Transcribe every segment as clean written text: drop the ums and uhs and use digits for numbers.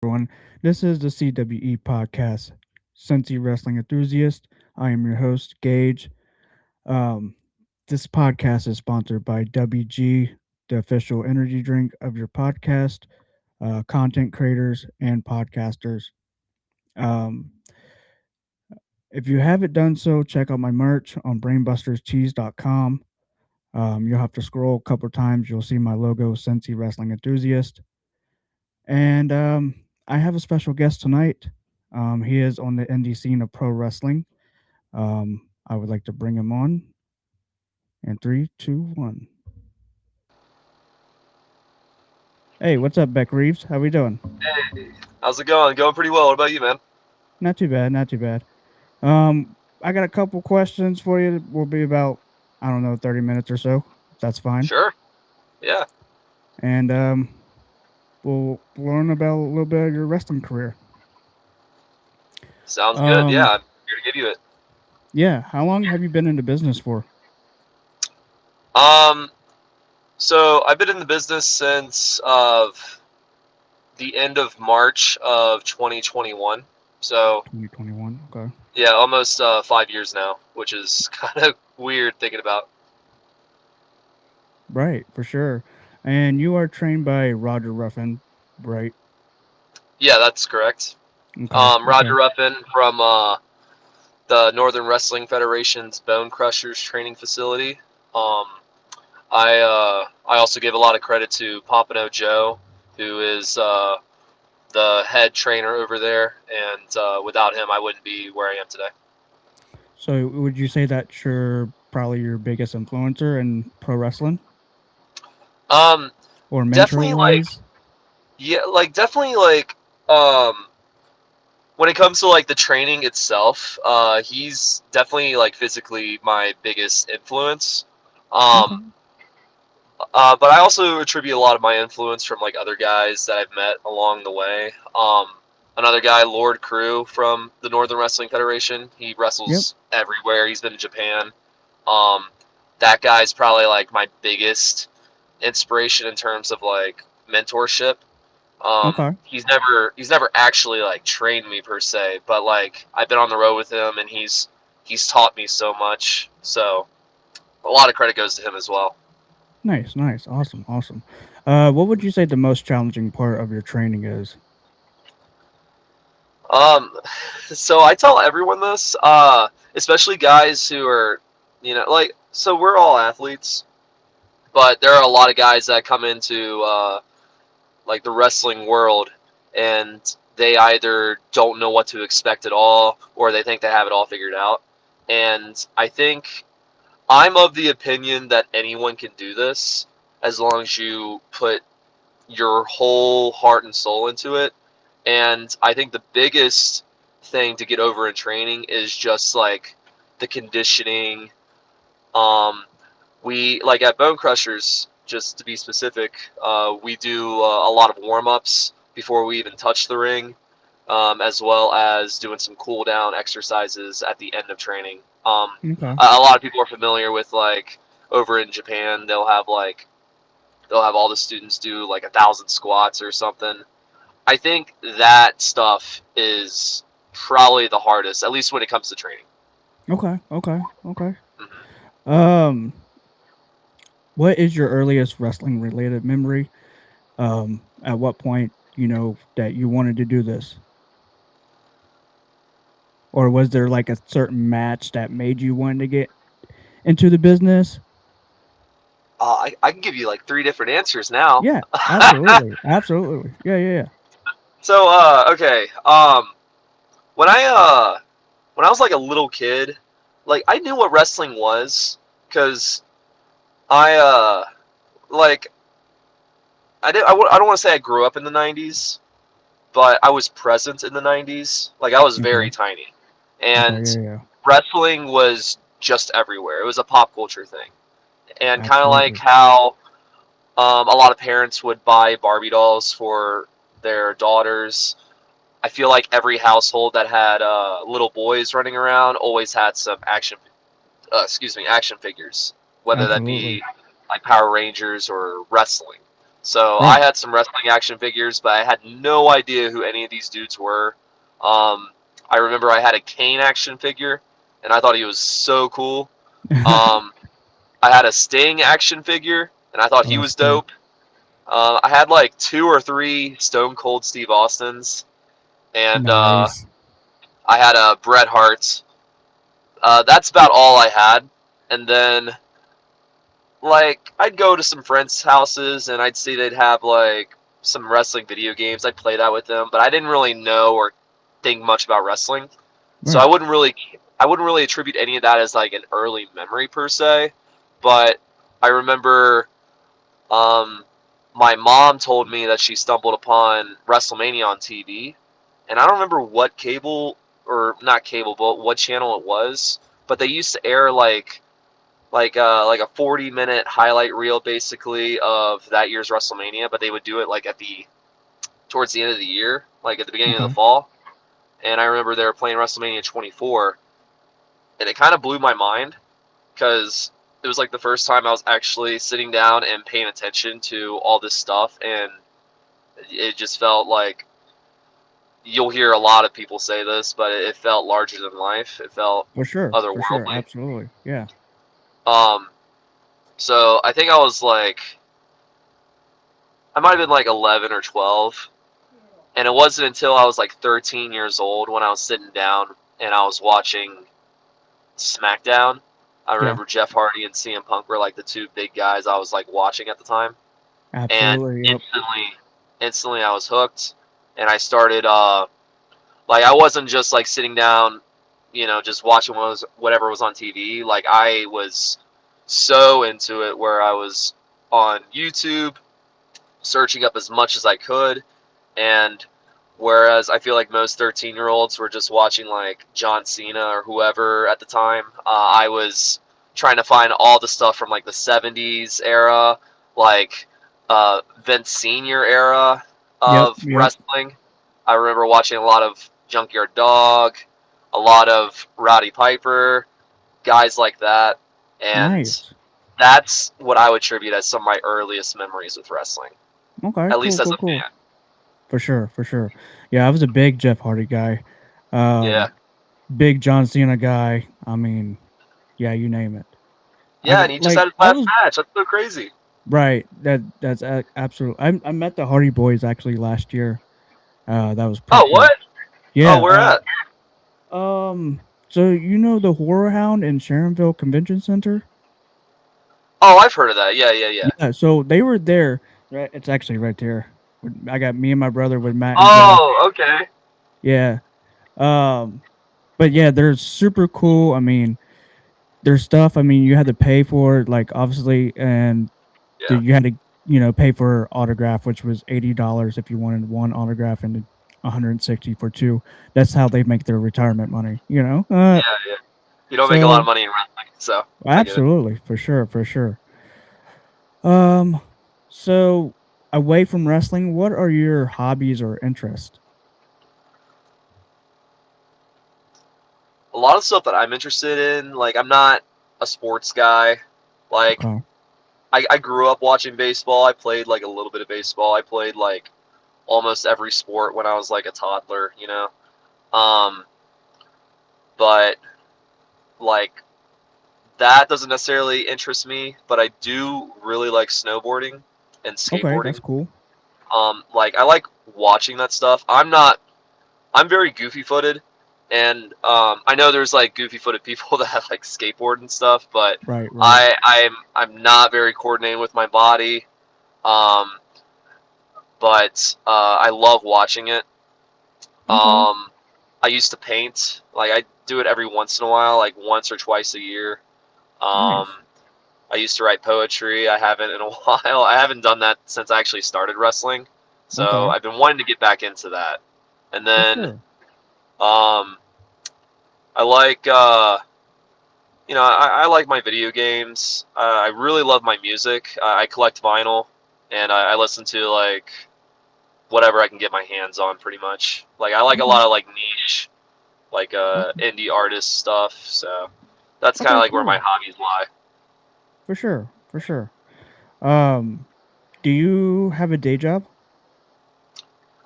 everyone. This is the CWE podcast, Sensi Wrestling Enthusiast. I am your host, Gage. Um, this podcast is sponsored by WG, the official energy drink of your podcast, content creators, and podcasters. Um, if you haven't done so, check out my merch on brainbusterscheese.com. You'll have to scroll a couple times. You'll see my logo, Sensi Wrestling Enthusiast. And I have a special guest tonight. He is on the indie scene of pro wrestling. I would like to bring him on in three, two, one. Hey, what's up, Beck Reeves? How we doing? Hey, how's it going? Going pretty well. What about you, man? Not too bad, not too bad. I got a couple questions for you. Will be about, I don't know, 30 minutes or so. If that's fine. Sure. Yeah. And we'll learn about a little bit of your wrestling career. Sounds good. Yeah, Um, I'm here to give you it. yeah. How long have you been in the business for? Um, so I've been in the business since the end of March of 2021. So 2021. Okay. yeah, almost 5 years now, which is kind of weird thinking about. Right, for sure. And you are trained by Roger Ruffin, right? Yeah, that's correct. Okay, Roger okay. Ruffin from the Northern Wrestling Federation's Bone Crushers training facility. Um, I also give a lot of credit to Pompano Joe, who is the head trainer over there, and without him, I wouldn't be where I am today. So would you say that you're probably your biggest influencer in pro wrestling Um, or mentor definitely wise? definitely um, when it comes to like the training itself, he's definitely like physically my biggest influence. Okay. Um, but I also attribute a lot of my influence from like other guys that I've met along the way. Another guy, Lord Crew from the Northern Wrestling Federation. He Yep. wrestles everywhere. He's been to Japan. Um, that guy's probably like my biggest inspiration in terms of like mentorship. Okay. He's never actually like trained me per se, but like I've been on the road with him and he's taught me so much. So a lot of credit goes to him as well. Nice, nice. Awesome, awesome. What would you say the most challenging part of your training is? Um, so I tell everyone this, especially guys who are, like, so we're all athletes, but there are a lot of guys that come into like the wrestling world and they either don't know what to expect at all or they think they have it all figured out. And I think I'm of the opinion that anyone can do this as long as you put your whole heart and soul into it. And I think the biggest thing to get over in training is just like the conditioning. Um, we like at Bone Crushers, just to be specific, we do a lot of warm ups before we even touch the ring, as well as doing some cool down exercises at the end of training. Okay. A lot of people are familiar with like over in Japan, they'll have all the students do like 1,000 squats or something. I think that stuff is probably the hardest, at least when it comes to training. Okay. Okay. Okay. Hmm. Um, what is your earliest wrestling related memory? At what point you know that you wanted to do this? Or was there like a certain match that made you want to get into the business? I can give you like three different answers now. Yeah, absolutely, absolutely. Yeah, yeah, yeah. So, okay. When I when I was like a little kid, like I knew what wrestling was, cause I like I don't want to say I grew up in the '90s, but I was present in the '90s. Like I was very Okay, tiny, okay, and yeah, yeah, wrestling was just everywhere. It was a pop culture thing, and kind of like absolutely. how a lot of parents would buy Barbie dolls for their daughters. I feel like every household that had little boys running around always had some action figures, whether that Absolutely. be like Power Rangers or wrestling. So I Right. had some wrestling action figures, but I had no idea who any of these dudes were. Um, I remember I had a Kane action figure, and I thought he was so cool. Um, I had a Sting action figure, and I thought Oh, he that's was cool. dope. I had like 2 or 3 Stone Cold Steve Austins, and Nice. I had a Bret Hart. That's about all I had. And then, like, I'd go to some friends' houses, and I'd see they'd have like some wrestling video games. I'd play that with them, but I didn't really know or think much about wrestling, so Right. I wouldn't really attribute any of that as like an early memory per se. But I remember Um, my mom told me that she stumbled upon WrestleMania on TV, and I don't remember what cable or not cable, but what channel it was. But they used to air like a 40-minute highlight reel basically of that year's WrestleMania, but they would do it like at the towards the end of the year, like at the beginning of the Okay. fall. And I remember they were playing WrestleMania 24, and it kind of blew my mind because it was like the first time I was actually sitting down and paying attention to all this stuff, and it just felt like you'll hear a lot of people say this, but it felt larger than life. It felt For sure. For sure. otherworldly. Absolutely. Yeah. Um, so I think I was like, I might have been like 11 or 12, and it wasn't until I was like 13 years old when I was sitting down and I was watching SmackDown. I Yeah. remember Jeff Hardy and CM Punk were like the two big guys I was like watching at the time, and Absolutely. Yep. instantly I was hooked, and I started like I wasn't just like sitting down, just watching whatever was on TV. Like I was so into it where I was on YouTube searching up as much as I could, and whereas I feel like most 13-year-olds were just watching like John Cena or whoever at the time, I was trying to find all the stuff from like the 70s era, like Vince Senior era Yep. of Yep. wrestling. I remember watching a lot of Junkyard Dog, a lot of Rowdy Piper, guys like that, and Nice. that's what I would attribute as some of my earliest memories with wrestling, Okay. at Cool. least as Cool. a Cool. fan. For sure. For sure. Yeah. I was a big Jeff Hardy guy. Yeah, Um, big John Cena guy. I mean, yeah, you name it. yeah, and he just had his I last was match. That's so crazy. right. That's absolute. I met the Hardy Boys actually last year. That was pretty Oh, cool. what? Oh, Yeah. where at? So you know the Horror Hound in Sharonville Convention Center? Oh, I've heard of that. Yeah, yeah, yeah. Yeah. So they were there. Right. It's actually right there. I got me and my brother with Matt and Jeff. Oh, okay. Yeah. Um. But yeah, they're super cool. I mean, their stuff. I mean, you had to pay for it, like obviously, and Yeah, you had to pay for autograph, which was $80 if you wanted one autograph and 160 for two. That's how they make their retirement money. yeah, yeah. You don't make a lot of So money in wrestling, so I get it. absolutely, for sure, for sure. Um, so away from wrestling, what are your hobbies or interests? A lot of stuff that I'm interested in, like I'm not a sports guy. Like Okay. I grew up watching baseball. I played like a little bit of baseball. I played like almost every sport when I was like a toddler. Um, but like that doesn't necessarily interest me, but I do really like snowboarding and Okay, that's skateboarding. cool. Like I like watching that stuff. I'm very goofy footed, and I know there's like goofy footed people that have like skateboard and stuff, but Right, right. I'm not very coordinated with my body. Um, but I love watching it. Okay. Um, I used to paint. Like I do it every once in a while, like once or twice a year. Um, Nice. I used to write poetry. I haven't in a while. I haven't done that since I actually started wrestling. So Okay. I've been wanting to get back into that. And For then sure. um, I like I like my video games. I really love my music. I collect vinyl, and I listen to like whatever I can get my hands on, pretty much. Like I like a Okay. lot of like niche, like Okay. indie artist stuff. So that's kind of Okay, like where my cool. hobbies lie. For sure. For sure. Um Do you have a day job?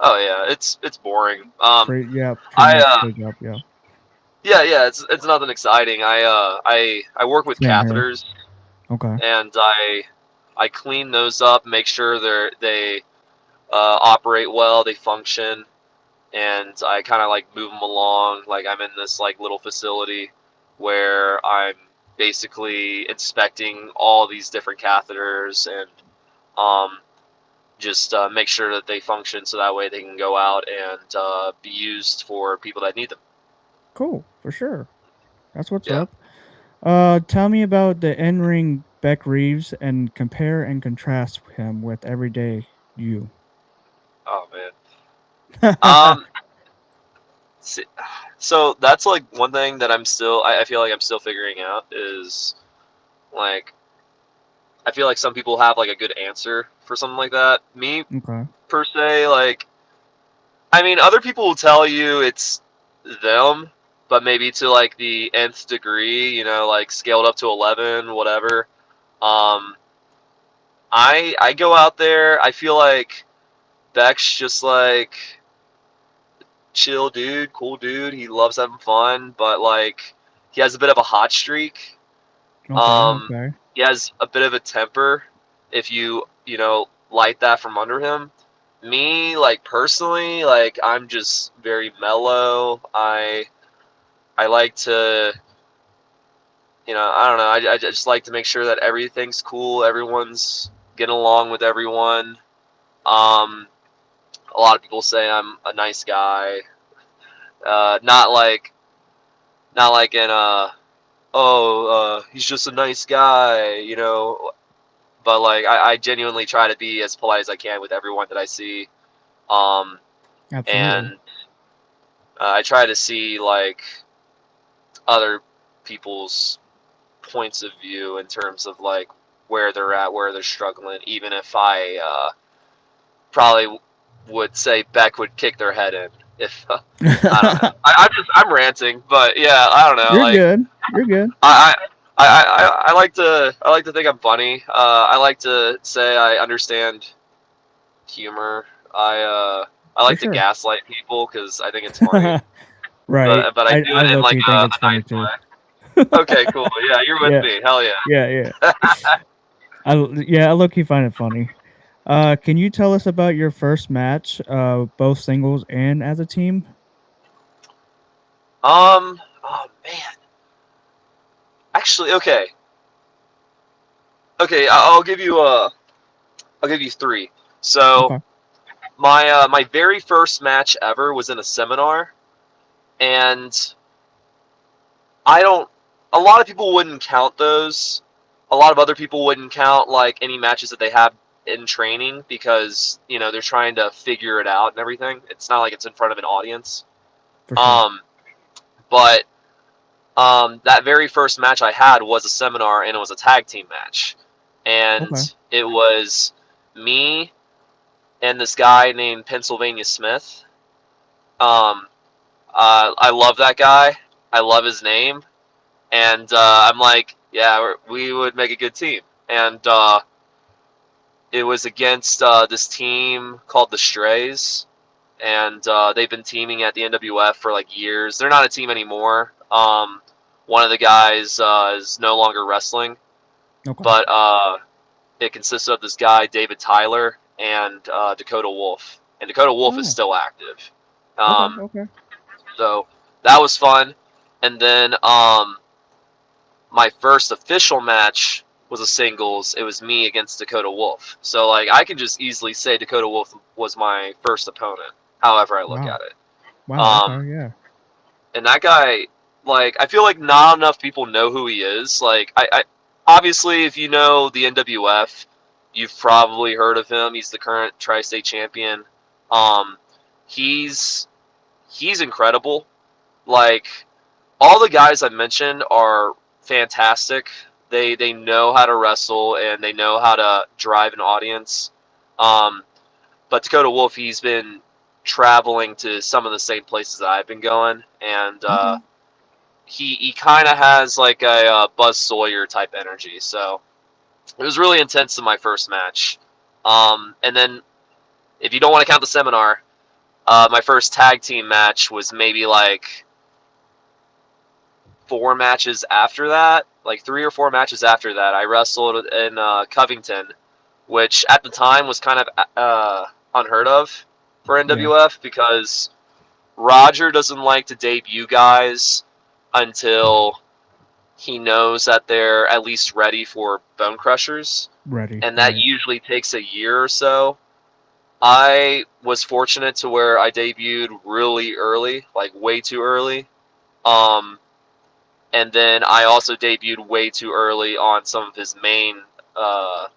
Oh yeah, it's boring. Yeah, pretty I much day job. Yeah, yeah, it's nothing exciting. I work with same here. catheters, Okay, and I clean those up, make sure they operate well, they function, and I kind of like move them along. Like I'm in this like little facility where I'm basically inspecting all these different catheters and um, just make sure that they function so that way they can go out and be used for people that need them. cool for sure. That's what's Yeah. up. Tell me about the in-ring Beck Reeves and compare and contrast him with everyday you. Oh man. Um. See, so that's like one thing that I feel like I'm still figuring out is like I feel like some people have like a good answer for something like that. Me Okay. per se, like I mean, other people will tell you it's them, but maybe to like the nth degree, like scaled up to 11, whatever. Um, I go out there. I feel like Beck's just like chill dude, cool dude. He loves having fun, but like he has a bit of a hot streak. Okay. Um, Okay. he has a bit of a temper. If you light that from under him. Me, like personally, like I'm just very mellow. I like to, I don't know. I just like to make sure that everything's cool. Everyone's getting along with everyone. Um, a lot of people say I'm a nice guy. Not like in he's just a nice guy. But like I genuinely try to be as polite as I can with everyone that I see. Um, Absolutely. and I try to see like other people's points of view in terms of like where they're at, where they're struggling. Even if I probably would say Beck would kick their head in if I don't know. I'm ranting, but yeah, I don't know. You're Like good. You're good. I. I like to think I'm funny. I like to say I understand humor. I For like to sure. gaslight people because I think it's funny, Right. but I do I it in low like key think it's a funny nice too. way. Okay, cool. Yeah, you're with Yeah. me. Hell yeah. Yeah. Yeah. I low key find it funny. Can you tell us about your first match, both singles and as a team? Oh man. Actually, okay. Okay, I'll give you three. So Okay. my very first match ever was in a seminar, and I don't. A lot of people wouldn't count those. A lot of other people wouldn't count like any matches that they have in training because they're trying to figure it out and everything. It's not like it's in front of an audience. For sure. Um, but that very first match I had was a seminar and it was a tag team match, and Okay. it was me and this guy named Pennsylvania Smith. Um, I love that guy. I love his name, and I'm like, yeah, we would make a good team. And it was against this team called the Strays, and they've been teaming at the NWF for like years. They're not a team anymore. One of the guys is no longer wrestling, Okay. but it consists of this guy David Tyler and Dakota Wolf, and Dakota Wolf is Oh. still active. Okay. Um, Okay. so that was fun, and then my first official match was a singles. It was me against Dakota Wolf. So like I can just easily say Dakota Wolf was my first opponent, however I look Wow. at it. Wow. Okay. Um, Yeah. and that guy, like, I feel like not enough people know who he is. Like, I obviously, if you know the NWF, you've probably heard of him. He's the current tri-state champion. Um, he's he's incredible. Like, all the guys I mentioned are fantastic. They know how to wrestle and they know how to drive an audience. Um, but Dakota Wolf, he's been traveling to some of the same places that I've been going, and Okay. he kind of has like a Buzz Sawyer type energy. So it was really intense in my first match. And then if you don't want to count the seminar, my first tag team match was maybe like 4 matches after that, like 3 or 4 matches after that. I wrestled in Covington, which at the time was kind of unheard of for Yeah. NWF because Roger doesn't like to debut guys until he knows that they're at least ready for Bone Crushers, Ready. and that Right. usually takes a year or so. I was fortunate to where I debuted really early, like way too early. Um, and then I also debuted way too early on some of his main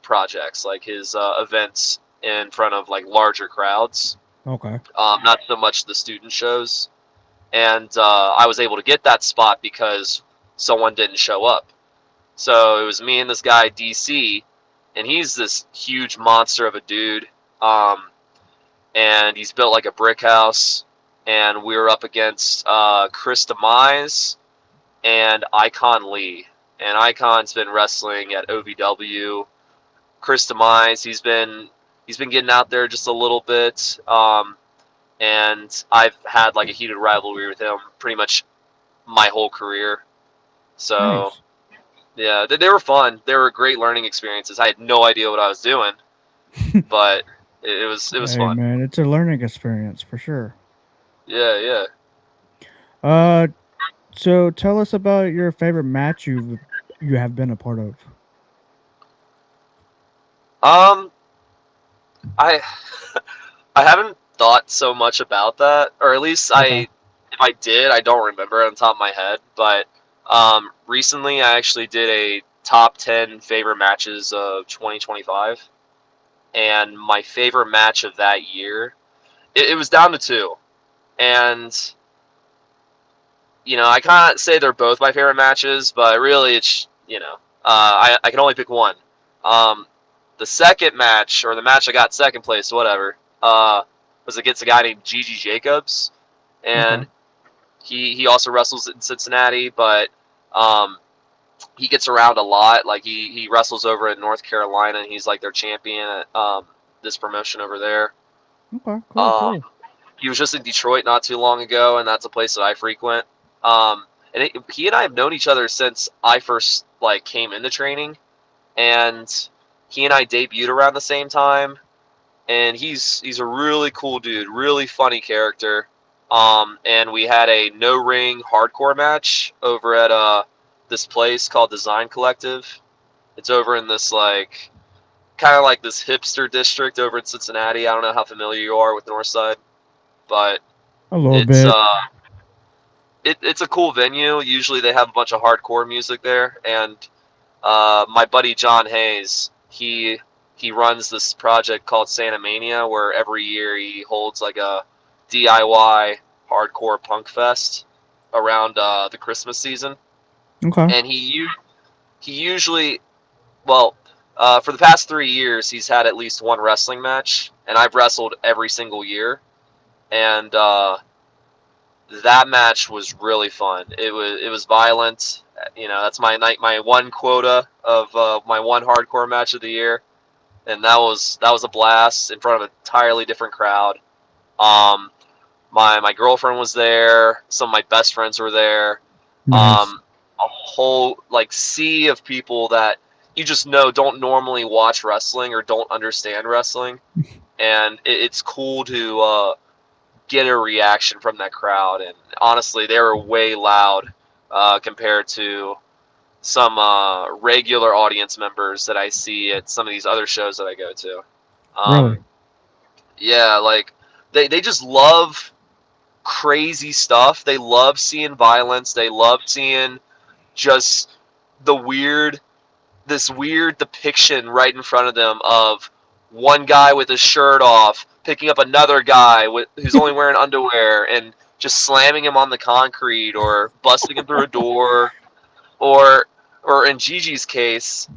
projects, like his events in front of like larger crowds, Okay. not so much the student shows. And I was able to get that spot because someone didn't show up. So it was me and this guy DC, and he's this huge monster of a dude, and he's built like a brick house. And we were up against Chris Demise and Icon Lee. And Icon's been wrestling at OVW. Chris Demise, he's been getting out there just a little bit, and I've had like a heated rivalry with him pretty much my whole career. So Nice. yeah, they were fun. They were great learning experiences. I had no idea what I was doing, but it was Hey, fun. man, it's a learning experience for sure. Yeah, yeah. Uh, so tell us about your favorite match you have been a part of. Um, I I haven't thought so much about that, or at least Okay. if I did, I don't remember it on top of my head. But recently, I actually did a top 10 favorite matches of 2025, and my favorite match of that year, it was down to two, and I can't say they're both my favorite matches, but really, I can only pick one. Um, the second match, or the match I got second place, whatever, was against a guy named Gigi Jacobs, Okay. and he also wrestles in Cincinnati, but um, he gets around a lot. Like he wrestles over in North Carolina, and he's like their champion at this promotion over there. Okay. Cool. Um, Cool. he was just in Detroit not too long ago, and that's a place that I frequent. He and I have known each other since I first like came into training, and he and I debuted around the same time. And he's a really cool dude, really funny character. And we had a no ring hardcore match over at this place called Design Collective. It's over in this like kind of like this hipster district over in Cincinnati. I don't know how familiar you are with Northside, but A little it's bit. it's a cool venue. Usually they have a bunch of hardcore music there, and my buddy John Hayes, he runs this project called Santa Mania, where every year he holds like a DIY hardcore punk fest around the Christmas season, Okay. and he usually well. For the past 3 years, he's had at least one wrestling match, and I've wrestled every single year. And that match was really fun. It was violent. That's my one quota of my one hardcore match of the year, and that was a blast in front of an entirely different crowd. Um, my girlfriend was there. Some of my best friends were there. Nice. Um, a whole like sea of people that you just know don't normally watch wrestling or don't understand wrestling, and it's cool to get a reaction from that crowd. And honestly, they were way loud compared to some regular audience members that I see at some of these other shows that I go to. Really. Um, yeah, like they just love crazy stuff. They love seeing violence. They love seeing just the weird, this weird depiction right in front of them of one guy with his shirt off picking up another guy who's only wearing underwear and just slamming him on the concrete or busting him through a door, or in Gigi's case,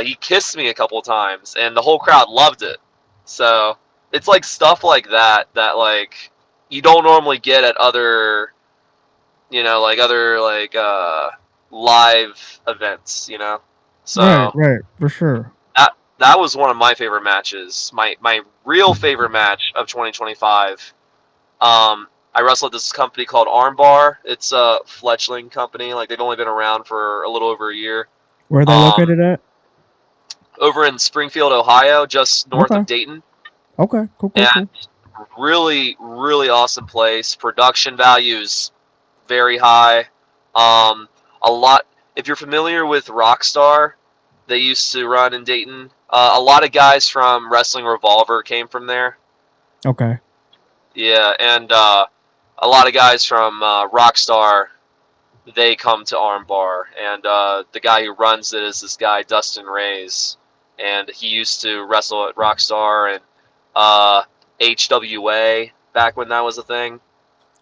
he kissed me a couple times and the whole crowd loved it. So it's like stuff like that like you don't normally get at other other like live events. Right. So Right. For sure. that was one of my favorite matches. My real favorite match of 2025. I wrestled this company called Armbar. It's a fledgling company. Like they've only been around for a little over a year. Where are they Um, located at? over in Springfield, Ohio, just north Okay. of Dayton, Okay. Cool. Cool. and Cool. really, really awesome place. Production values very high. Um, a lot. If you're familiar with Rockstar, they used to run in Dayton. A lot of guys from Wrestling Revolver came from there. Okay. Yeah, and a lot of guys from Rockstar, they come to Armbar, and the guy who runs it is this guy Dustin Reyes, and he used to wrestle at Rockstar and uh, HWA back when that was a thing.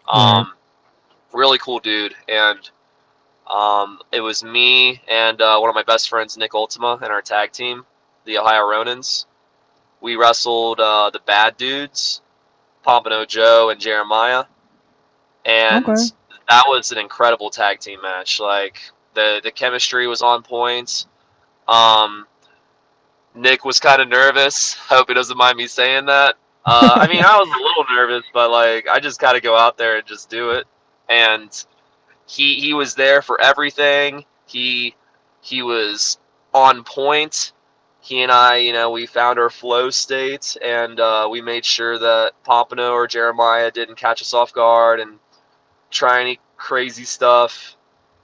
Right. Um, really cool dude, and it was me and one of my best friends, Nick Ultima, and our tag team, the Ohio Ronins. We wrestled the Bad Dudes, Pompano Joe and Jeremiah, and Okay. that was an incredible tag team match. Like the chemistry was on point. Um, Nick was kind of nervous. Hope he doesn't mind me saying that. I mean, I was a little nervous, but like I just got to go out there and just do it. And he was there for everything. He was on point. He and I, we found our flow state, and we made sure that Pompano or Jeremiah didn't catch us off guard and try any crazy stuff.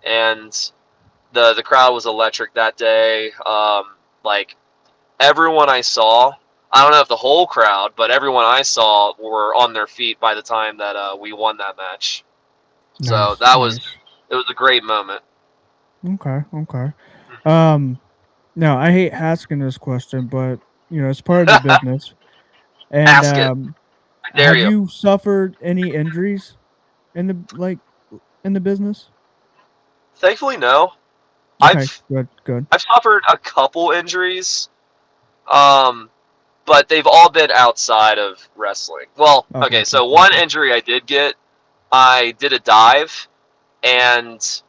And the crowd was electric that day. Like everyone I saw, I don't know if the whole crowd, but everyone I saw were on their feet by the time that we won that match. So Nice. that was Nice. it was a great moment. Okay. Okay. Um. Now I hate asking this question, but it's part of the business. And Ask it. I dare have you. you suffered any injuries in the in the business? Thankfully, no. Okay. I've Good. Good. I've suffered a couple injuries, um, but they've all been outside of wrestling. Well, Okay. okay, so Cool. one Cool. injury I did get, I did a dive, and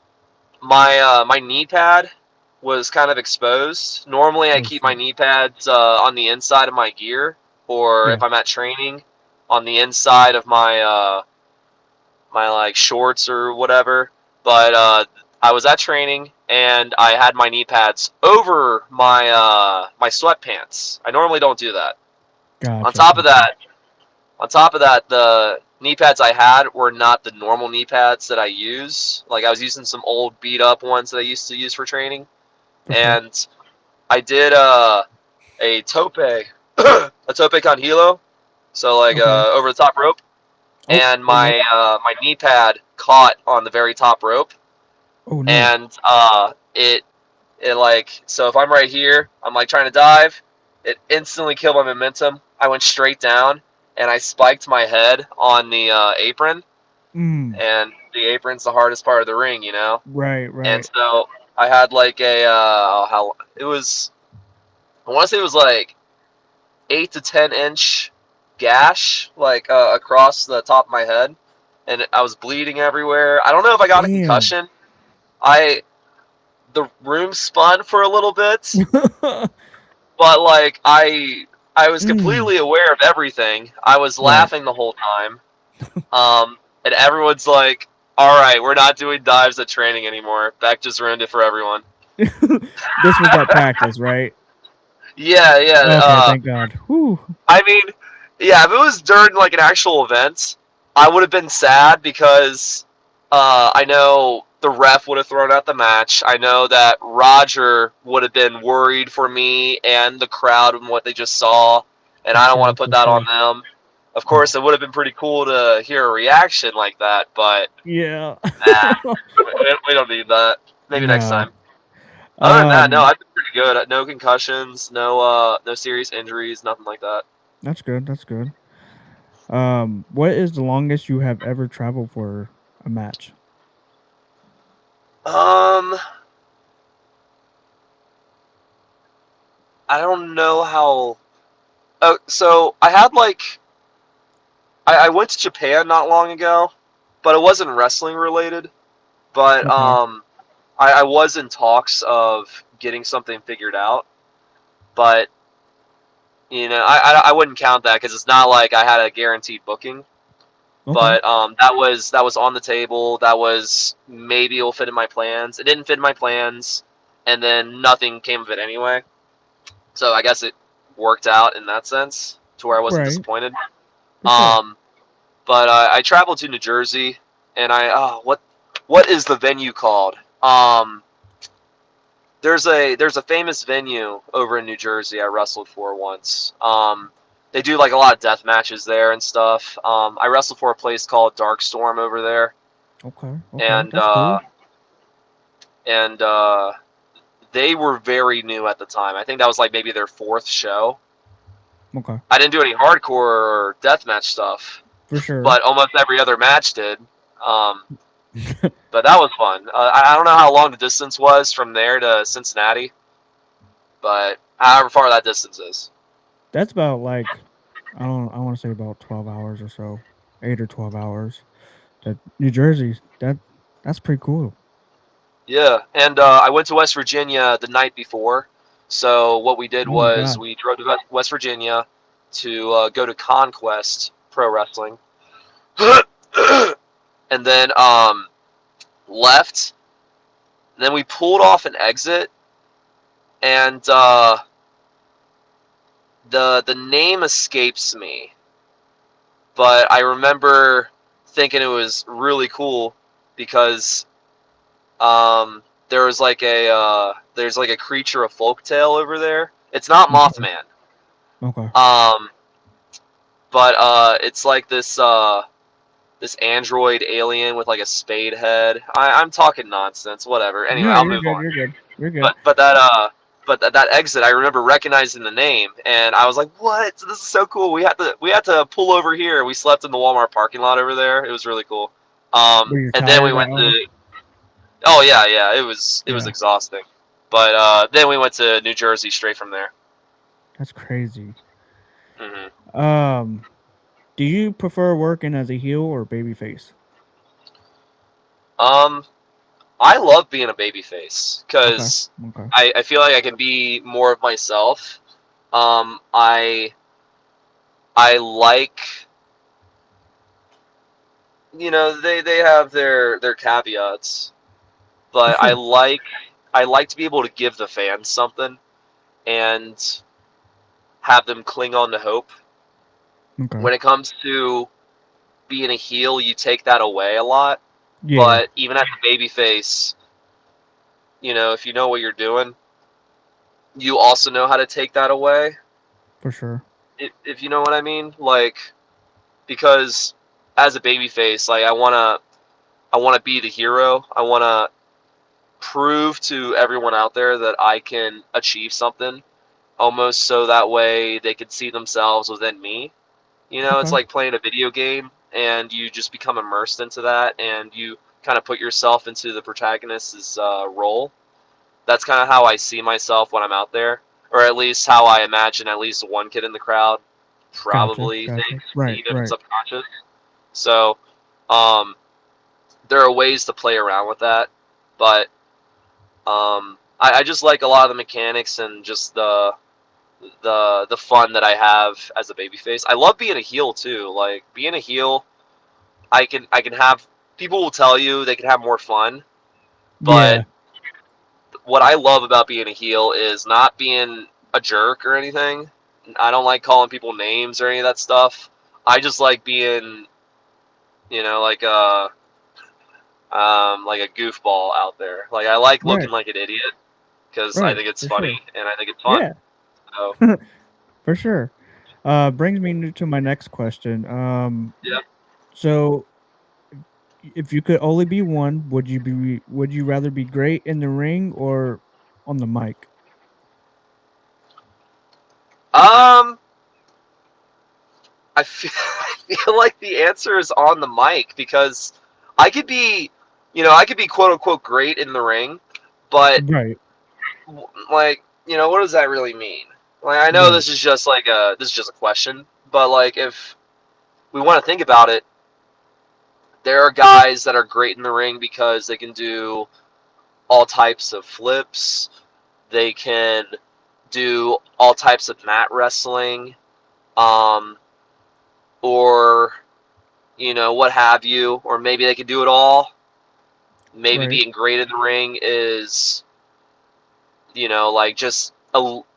my knee pad was kind of exposed. Normally, I Oh keep my shit. knee pads on the inside of my gear, or Yeah. if I'm at training, on the inside of my like shorts or whatever. But I was at training and I had my knee pads over my sweatpants. I normally don't do that. On Gotcha. top of Gotcha. that, on top of that, the knee pads I had were not the normal knee pads that I use. Like I was using some old beat up ones that I used to use for training, For sure. and I did a tope, a tope con hilo, so like Okay. over the top rope, Oh. and Oh yeah. my knee pad caught on the very top rope, Oh no. and it like so if I'm right here, I'm like trying to dive, it instantly killed my momentum. I went straight down, and I spiked my head on the apron, Mm. and the apron's the hardest part of the ring, you know. Right. And Right. so I had like a how it was. I want to say it was like 8 to 10 inch gash like across the top of my head, and I was bleeding everywhere. I don't know if I got a Damn. concussion. I the room spun for a little bit, but like I was mm. completely aware of everything. I was Right. laughing the whole time. And everyone's like, "All right, we're not doing dives at training anymore. Beck just ruined it for everyone." This was at practice, right? Yeah, yeah. Okay. Thank God. Whew. I mean, yeah, if it was during like an actual event, I would have been sad because I know the ref would have thrown out the match. I know that Roger would have been worried for me and the crowd and what they just saw, and For I don't want sure. to put For that on sure. them. Of course, it would have been pretty cool to hear a reaction like that, but Yeah. nah, we don't need that. Maybe next No. time. Other than that, no, Um. I've been pretty good. No concussions, no serious injuries, nothing like that. That's good. That's good. What is the longest you have ever traveled for a match? Um, I don't know how. Oh, so I had like I went to Japan not long ago, but it wasn't wrestling related. But Okay. I was in talks of getting something figured out. But I wouldn't count that because it's not like I had a guaranteed booking. Okay. But that was on the table. That was maybe it'll fit in my plans. It didn't fit in my plans, and then nothing came of it anyway. So I guess it worked out in that sense to where I wasn't Right. disappointed. For sure. Um, but I traveled to New Jersey, and what is the venue called? There's a famous venue over in New Jersey I wrestled for once. They do like a lot of death matches there and stuff. I wrestled for a place called Dark Storm over there, Okay. Okay. and That's cool. they were very new at the time. I think that was like maybe their fourth show. Okay. I didn't do any hardcore or deathmatch stuff, For sure. but almost every other match did. Um, but that was fun. I don't know how long the distance was from there to Cincinnati, but however far that distance is. That's about like I want to say about 12 hours or so. 8 or 12 hours. That New Jersey, that's pretty cool. Yeah, and I went to West Virginia the night before. So what we did Oh my was god. we drove to West Virginia to go to Conquest Pro Wrestling, and then left. And then we pulled off an exit, and the name escapes me, but I remember thinking it was really cool because there's like a creature of folktale over there. It's not Okay. Mothman. Okay. Um, but it's like this android alien with like a spade head. I'm talking nonsense. Whatever. Anyway, No, I'll you're move good. on. You're good. You're good. But that exit, I remember recognizing the name, and I was like, "What? This is so cool." We had to pull over here. We slept in the Walmart parking lot over there. It was really cool. Were you And then we tired went out? to. Oh yeah, yeah. It was Yeah. exhausting. But then we went to New Jersey straight from there. That's crazy. hmm Um, do you prefer working as a heel or babyface? Um, I love being a babyface Okay. because Okay. I feel like I can be more of myself. Um, I I like they have their caveats, For but I sure. like I like to be able to give the fans something and have them cling on to hope. Okay. When it comes to being a heel, you take that away a lot. Yeah, But even as a babyface, if you know what you're doing, you also know how to take that away. for sure. If you know what I mean, like because as a babyface, like I wanna be the hero. I wanna prove to everyone out there that I can achieve something, almost so that way they can see themselves within me. It's Okay. like playing a video game and you just become immersed into that and you kind of put yourself into the protagonist's role. That's kind of how I see myself when I'm out there, or at least how I imagine at least one kid in the crowd Gotcha. probably Gotcha. thinks, Right. even if it's Right. subconscious. So, um, there are ways to play around with that, but I just like a lot of the mechanics and just the fun that I have as a babyface. I love being a heel too. Like being a heel, I can have people will tell you they can have more fun, but Yeah. what I love about being a heel is not being a jerk or anything. I don't like calling people names or any of that stuff. I just like being, like a goofball out there. Like I like looking Right. like an idiot because I Right. think it's For funny sure. and I think it's fun. Yeah. So For sure. Brings me to my next question. yeah. So if you could only be one, would you rather be great in the ring or on the mic? Um, I feel, I feel like the answer is on the mic because I could be, I could be quote unquote great in the ring, but Right. like, what does that really mean? Like, I know Right. this is just a question, but like, if we want to think about it, there are guys that are great in the ring because they can do all types of flips. They can do all types of mat wrestling, um, or what have you, or maybe they could do it all. Maybe Right. being great in the ring is like just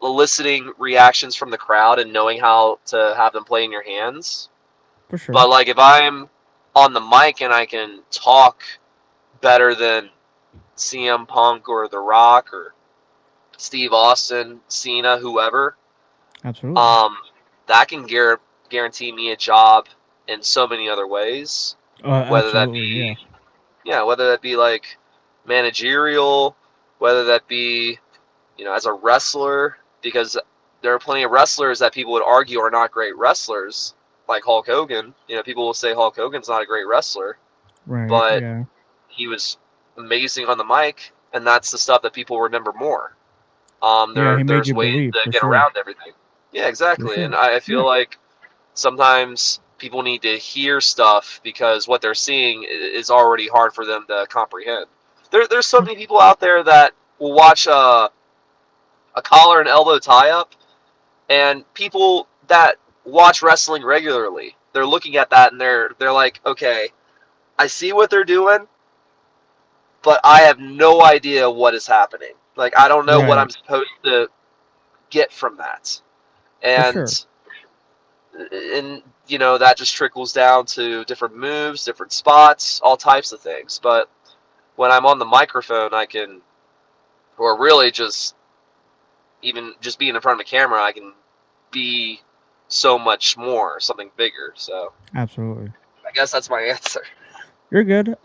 eliciting reactions from the crowd and knowing how to have them play in your hands. For sure. But like if I'm on the mic and I can talk better than CM Punk or The Rock or Steve Austin, Cena, whoever, Absolutely. um, that can guarantee me a job in so many other ways. Whether that Absolutely. be, Yeah. yeah, whether that be like managerial, whether that be, as a wrestler, because there are plenty of wrestlers that people would argue are not great wrestlers, like Hulk Hogan. People will say Hulk Hogan's not a great wrestler, Right. but Yeah. he was amazing on the mic, and that's the stuff that people remember more. Yeah. He made There's you ways believe to for get sure. around everything. Yeah, For exactly. And sure. I Yeah. feel like sometimes people need to hear stuff because what they're seeing is already hard for them to comprehend. There's so Yeah. many people out there that will watch a collar and elbow tie up, and people that watch wrestling regularly, they're looking at that and they're like, okay, I see what they're doing, but I have no idea what is happening. Like I don't know what Right. I'm supposed to get from that, For sure. and that just trickles down to different moves, different spots, all types of things. But when I'm on the microphone, I can, or really just even just being in front of a camera, I can be so much more, something bigger. So Absolutely. I guess that's my answer. You're good.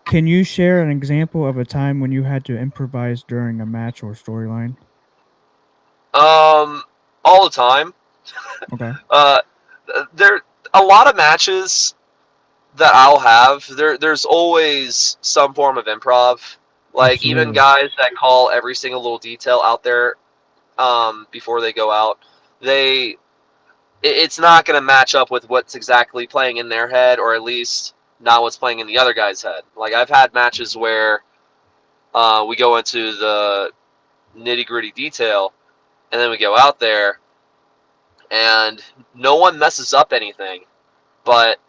Can you share an example of a time when you had to improvise during a match or storyline? Um, all the time. Okay. Uh, there a lot of matches that I'll have. There's always some form of improv. Like even Absolutely. guys that call every single little detail out there before they go out, they it's not going to match up with what's exactly playing in their head, or at least not what's playing in the other guy's head. Like I've had matches where we go into the nitty gritty detail, and then we go out there, and no one messes up anything, but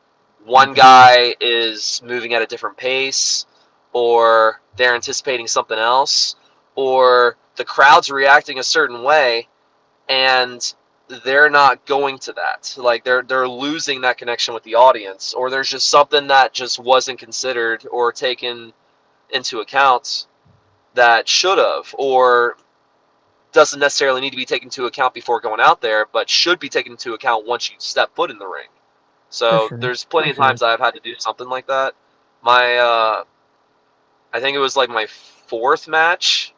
one Okay. guy is moving at a different pace, or they're anticipating something else, or the crowd's reacting a certain way, and they're not going to that. Like they're losing that connection with the audience, or there's just something that just wasn't considered or taken into account that should have, or doesn't necessarily need to be taken into account before going out there, but should be taken into account once you step foot in the ring. For So sure. there's plenty For of sure. times I've had to do something like that. My I think it was like my fourth match.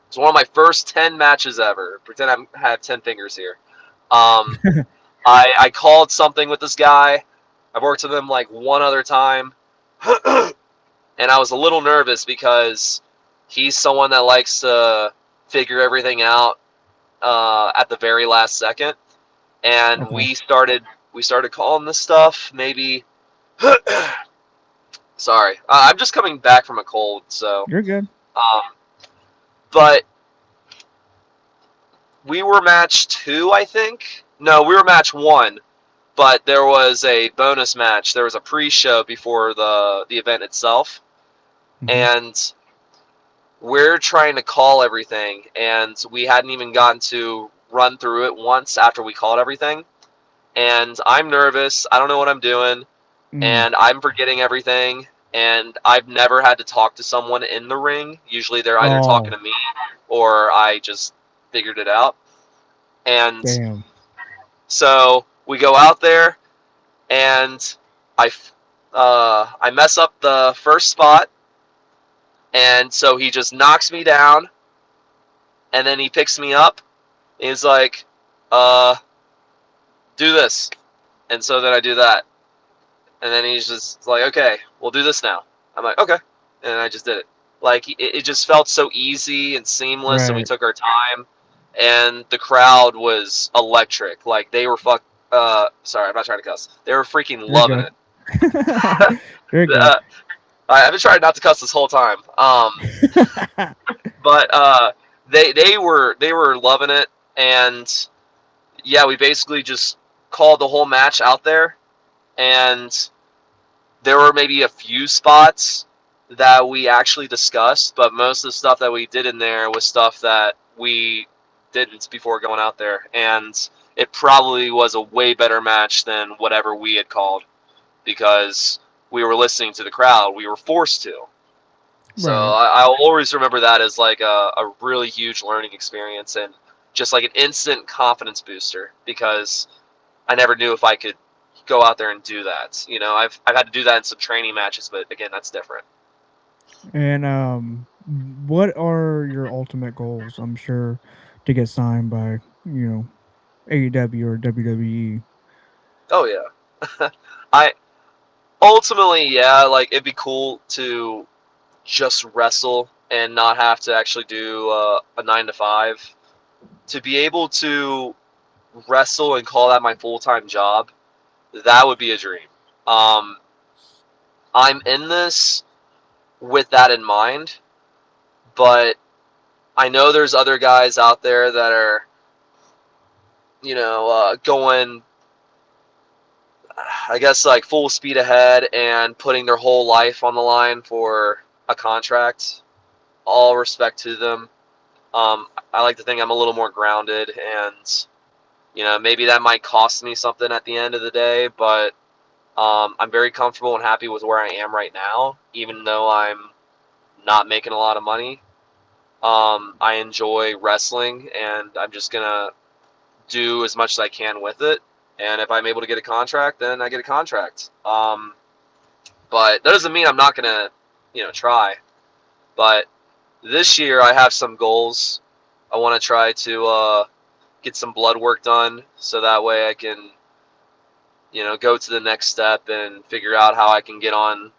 It's one of my first 10 matches ever. Pretend I have 10 fingers here. Um, I called something with this guy. I've worked with him like one other time, and I was a little nervous because he's someone that likes to figure everything out at the very last second. And Okay. we started calling this stuff maybe. Sorry, I'm just coming back from a cold, so. You're good. Um, but we were match two, I think. No, we were match one. But there was a bonus match. There was a pre-show before the event itself, Hmm. and we're trying to call everything, and we hadn't even gotten to run through it once after we called everything. And I'm nervous. I don't know what I'm doing, Mm. and I'm forgetting everything. And I've never had to talk to someone in the ring. Usually they're either talking Oh, to me or I just figured it out. And damn. so we go out there, and I I mess up the first spot, and so he just knocks me down, and then he picks me up. And he's like, uh, "Do this," and so then I do that, and then he's just like, "Okay, we'll do this now." I'm like, "Okay," and I just did it. Like it just felt so easy and seamless, and we Right. took our time, and the crowd was electric. Like they were Sorry, I'm not trying to cuss. They were freaking You're loving good. it. You're good. I've been trying not to cuss this whole time. But they were loving it, and yeah, we basically just called the whole match out there, and there were maybe a few spots that we actually discussed, but most of the stuff that we did in there was stuff that we didn't before going out there, and it probably was a way better match than whatever we had called because we were listening to the crowd. We were forced to. So Right. I'll always remember that as like a really huge learning experience and just like an instant confidence booster because I never knew if I could go out there and do that. I've had to do that in some training matches, but again, that's different. And what are your ultimate goals? I'm sure to get signed by AEW or WWE. Oh yeah, I ultimately yeah, like it'd be cool to just wrestle and not have to actually do a 9 to 5. To be able to wrestle and call that my full time job, that would be a dream. Um, I'm in this with that in mind, but I know there's other guys out there that are, going, I guess, like full speed ahead and putting their whole life on the line for a contract. All respect to them. I like to think I'm a little more grounded, and maybe that might cost me something at the end of the day, but I'm very comfortable and happy with where I am right now, even though I'm not making a lot of money. I enjoy wrestling, and I'm just gonna do as much as I can with it. And if I'm able to get a contract, then I get a contract. But that doesn't mean I'm not gonna, try. But this year I have some goals. I want to try to get some blood work done, so that way I can, go to the next step and figure out how I can get on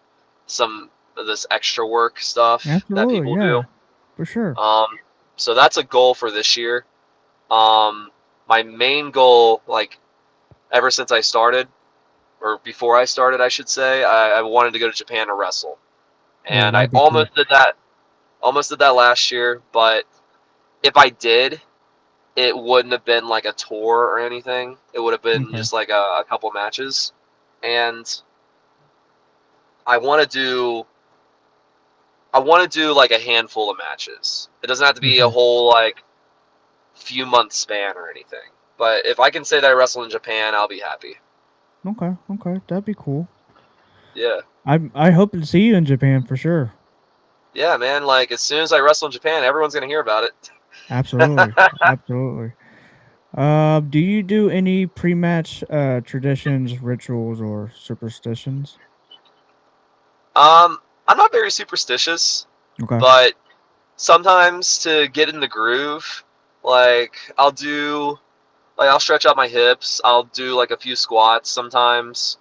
some of this extra work stuff that Absolutely, people do. yeah, for sure. Um, so that's a goal for this year. Um, my main goal, like ever since I started, or before I started, I should say, I wanted to go to Japan to wrestle, Oh, and I that'd be cool. almost did that last year. But if I did, it wouldn't have been like a tour or anything. It would have been Okay, just like a couple matches, and I want to do I want to do like a handful of matches. It doesn't have to for be a sure. whole like few month span or anything. But if I can say that I wrestle in Japan, I'll be happy. Okay, okay, that'd be cool. Yeah. I hope to see you in Japan for sure. Yeah, man. Like as soon as I wrestle in Japan, everyone's gonna hear about it. Absolutely, absolutely. Do you do any pre-match traditions, rituals, or superstitions? I'm not very superstitious, Okay, but sometimes to get in the groove, like I'll stretch out my hips. I'll do like a few squats sometimes.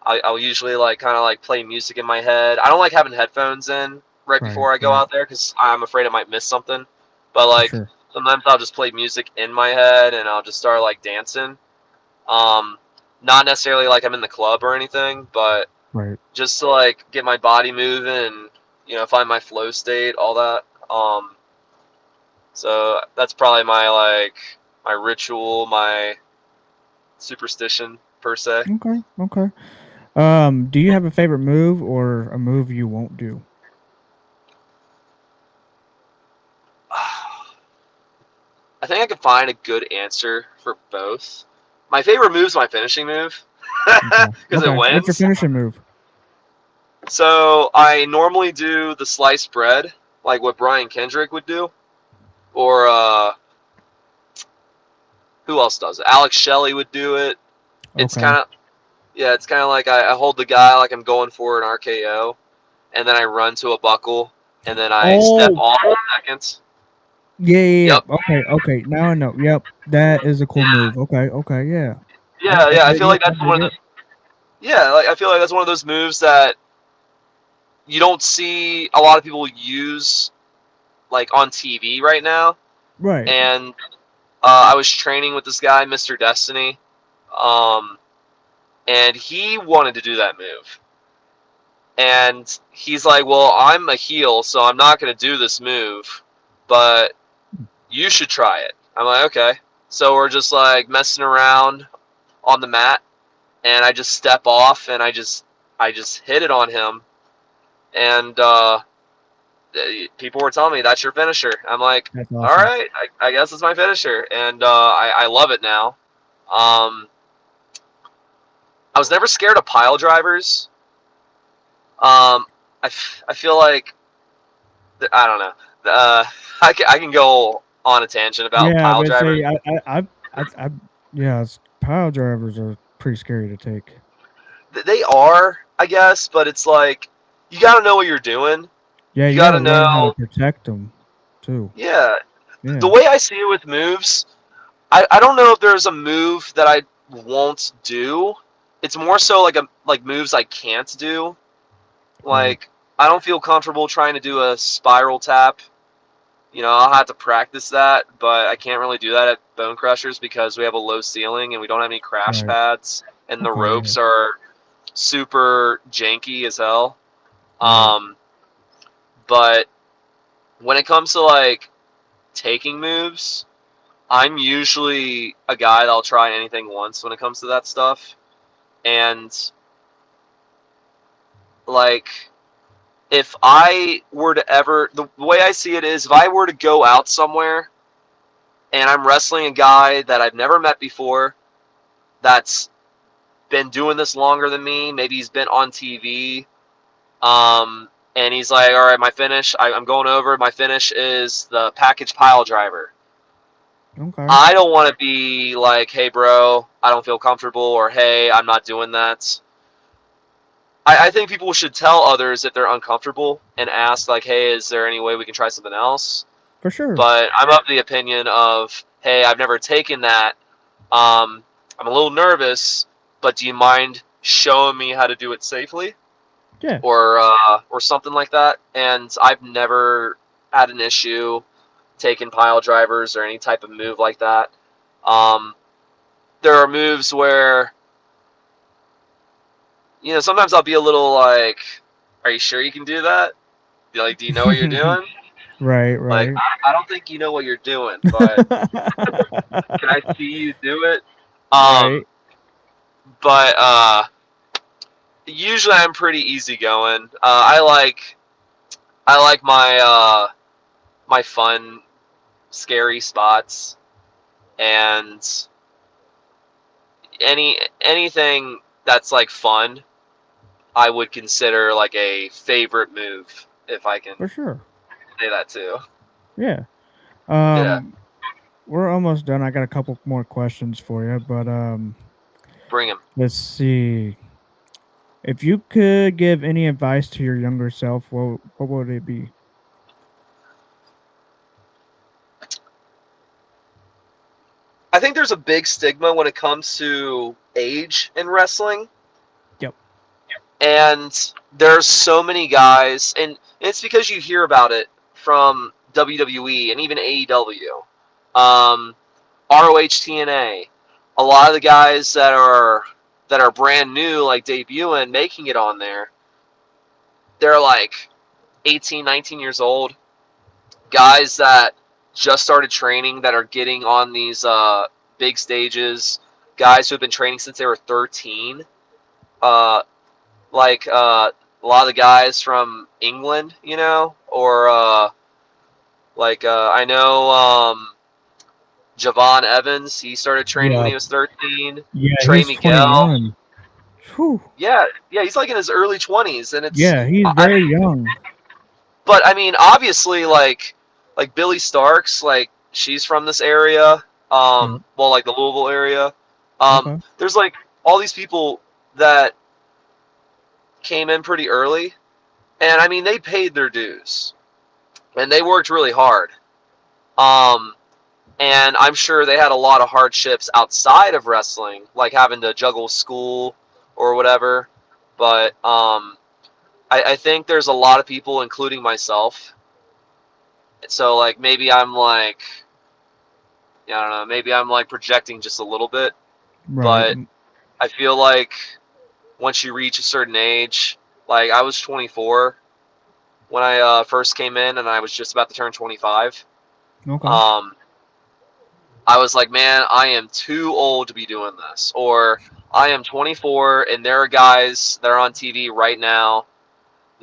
I'll usually like kind of like play music in my head. I don't like having headphones in right right, before I go right, out there because I'm afraid I might miss something. But for like sure. sometimes I'll just play music in my head and I'll just start like dancing. Um, Not necessarily like I'm in the club or anything, but Right. just to like get my body moving and find my flow state, all that. So that's probably my ritual, my superstition per se. Okay, okay. Do you have a favorite move or a move you won't do? I think I could find a good answer for both. My favorite move is my finishing move Okay, because it okay. What's your wins. finishing move? So I normally do the sliced bread, like what Brian Kendrick would do, or who else does it? Alex Shelley would do it. It's Okay. kind of yeah, it's kind of like I hold the guy like I'm going for an RKO, and then I run to a buckle, and then I step Oh, off seconds. yeah, yeah, Yep. yeah. Okay, okay. Now I know. Yep, that is a cool Yeah. move. Okay, okay, yeah. Yeah. I Yeah. I dig feel it. like I that's dig one of it. the yeah. Like I feel like that's one of those moves that you don't see a lot of people use like on TV right now. Right, And I was training with this guy, Mr. Destiny, um, and he wanted to do that move. And he's like, "Well, I'm a heel, so I'm not going to do this move." but you should try it. I'm like, okay. So we're just like messing around on the mat, and I just step off, and I just hit it on him, and people were telling me that's your finisher. I'm like, That's all awesome. right, I guess it's my finisher, and I love it now. Um, I was never scared of pile drivers. I feel like I don't know. Uh, I can go on a tangent about Yeah, pile but drivers. say I yeah, pile drivers are pretty scary to take. They are, I guess, but it's like you got to know what you're doing. Yeah, You you got got to to learn how to know, protect them too. yeah. The Yeah. way I see it with moves, I don't know if there's a move that I won't do. It's more so like moves I can't do. Right. Like I don't feel comfortable trying to do a spiral tap. I'll have to practice that, but I can't really do that at Bone Crushers because we have a low ceiling and we don't have any crash Right. pads, and the Okay. Yeah. ropes are super janky as hell. Right. Um, but when it comes to like taking moves, I'm usually a guy that'll try anything once when it comes to that stuff. And like if I were to ever the way I see it is if I were to go out somewhere and I'm wrestling a guy that I've never met before that's been doing this longer than me, maybe he's been on TV, and he's like, all right, my finish, I'm going over, my finish is the package pile driver. Okay. I don't want to be like, hey, bro, I don't feel comfortable, or hey, I'm not doing that. I think people should tell others if they're uncomfortable and ask, like, hey, is there any way we can try something else? For sure. But I'm of the opinion of, hey, I've never taken that. I'm a little nervous, but do you mind showing me how to do it safely, Yeah. or something like that? And I've never had an issue taking pile drivers or any type of move like that. Um, there are moves where sometimes I'll be a little like, "Are you sure you can do that? Like, do you know what you're doing?" Right. Like, Right. I don't think you know what you're doing, but can I see you do it? Um, Right. but usually I'm pretty easygoing. I like my fun, scary spots, and anything that's like fun, I would consider like a favorite move if I can For sure. say that too. Yeah. Yeah, Um, we're almost done. I got a couple more questions for you, but bring him. let's see. If you could give any advice to your younger self, what would it be? I think there's a big stigma when it comes to age in wrestling, Yep. and there's so many guys, and it's because you hear about it from WWE and even AEW, ROH, TNA. A lot of the guys that are brand new, like debuting, making it on there, they're like 18, 19 years old. Guys that just started training that are getting on these big stages. Guys who have been training since they were 13. Uh, like a lot of the guys from England, or I know Javon Evans. He started training when Yeah. he was 13. Yeah, Trey he's Miguel. 21. Whew. Yeah, yeah, he's like in his early 20s, and it's Yeah, he's I very mean, young. but I mean, obviously, like Billy Starks, like she's from this area. Yep. Well, like the Louisville area. Okay. There's like all these people that came in pretty early, and I mean, they paid their dues and they worked really hard. Um, and I'm sure they had a lot of hardships outside of wrestling, like having to juggle school or whatever. But I think there's a lot of people, including myself. So like maybe I'm like, I don't know, maybe I'm like projecting just a little bit, Right. but I feel like once you reach a certain age, like I was 24 when I first came in, and I was just about to turn 25. Okay. Um, I was like, man, I am too old to be doing this. Or I am 24 and there are guys that are on TV right now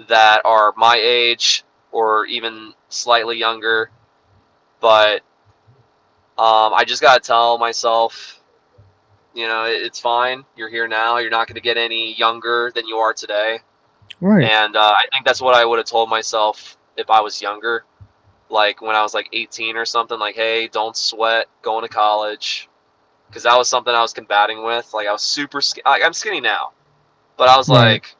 that are my age or even slightly younger. But I just got to tell myself, it's fine. You're here now. You're not going to get any younger than you are today. Right. And I think that's what I would have told myself if I was younger. Like when I was like 18 or something, like, hey, don't sweat going to college. Because that was something I was combating with. Like I was super I'm skinny now, but I was Right. like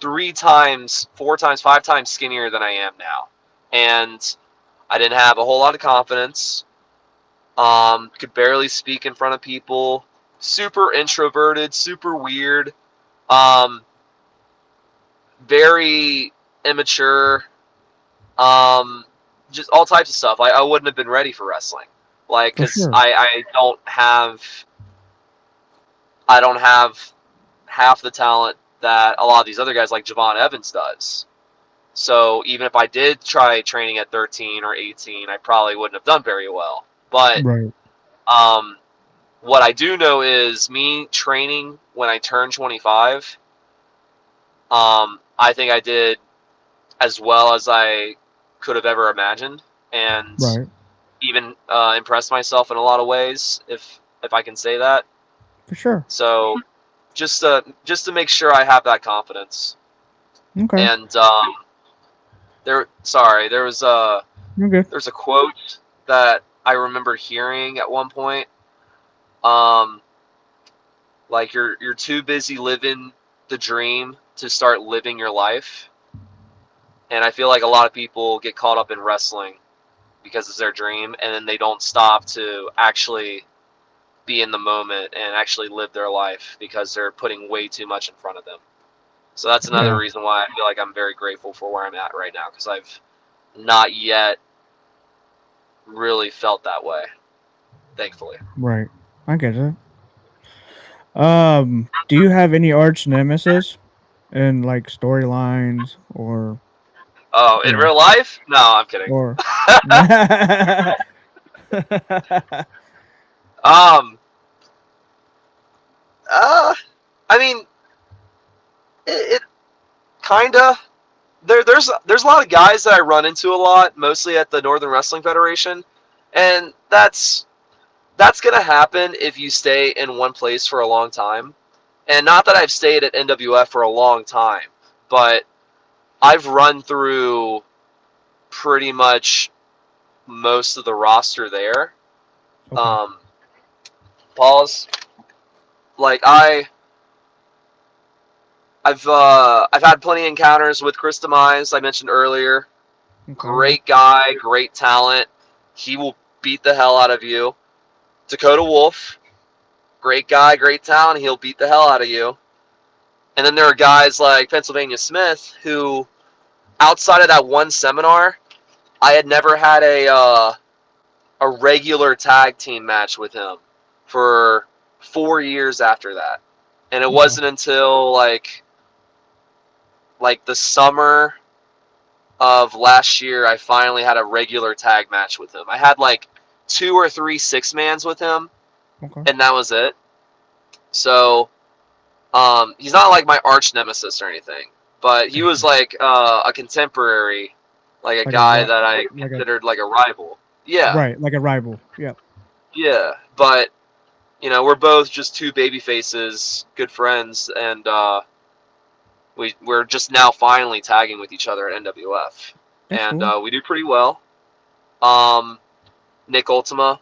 3 times, 4 times, 5 times skinnier than I am now. And I didn't have a whole lot of confidence. Could barely speak in front of people. Super introverted, super weird. Um, very immature. Um, just all types of stuff. I wouldn't have been ready for wrestling. Like, For cause sure. I don't have half the talent that a lot of these other guys like Javon Evans does. So even if I did try training at 13 or 18, I probably wouldn't have done very well. But Right. um, what I do know is me training when I turned 25. I think I did as well as I could have ever imagined, and Right. even impressed myself in a lot of ways, if I can say that. For sure. So just to make sure I have that confidence. Okay. And there was a You're good. there's a quote that I remember hearing at one point. Um, like you're too busy living the dream to start living your life. And I feel like a lot of people get caught up in wrestling because it's their dream, and then they don't stop to actually be in the moment and actually live their life because they're putting way too much in front of them. So that's another Yeah. reason why I feel like I'm very grateful for where I'm at right now, because I've not yet really felt that way, thankfully. Right. I get it. Do you have any arch nemesis in like storylines or Oh, in yeah, real life? No, I'm kidding. or right. um, uh, I mean, it kinda. There's a lot of guys that I run into a lot, mostly at the Northern Wrestling Federation, and that's gonna happen if you stay in one place for a long time. And not that I've stayed at NWF for a long time, but I've run through pretty much most of the roster there. Okay. Um, Pause. Like I've had plenty of encounters with Chris Demise, I mentioned earlier. Okay. Yeah. Great guy, great talent. He will beat the hell out of you. Dakota Wolf, great guy, great talent. He'll beat the hell out of you. And then there are guys like Pennsylvania Smith who, outside of that one seminar, I had never had a regular tag team match with him for 4 years after that. And it Okay. wasn't until like the summer of last year I finally had a regular tag match with him. I had like 2 or 3 six-mans with him, Okay. and that was it. So he's not like my arch nemesis or anything, but he was like a contemporary, like a Like a guy that I like a considered like a rival. Yeah, right, like a rival. Yep. yeah. But we're both just two baby faces, good friends, and we're just now finally tagging with each other at NWF, That's and cool. we do pretty well. Um, Nick Ultima,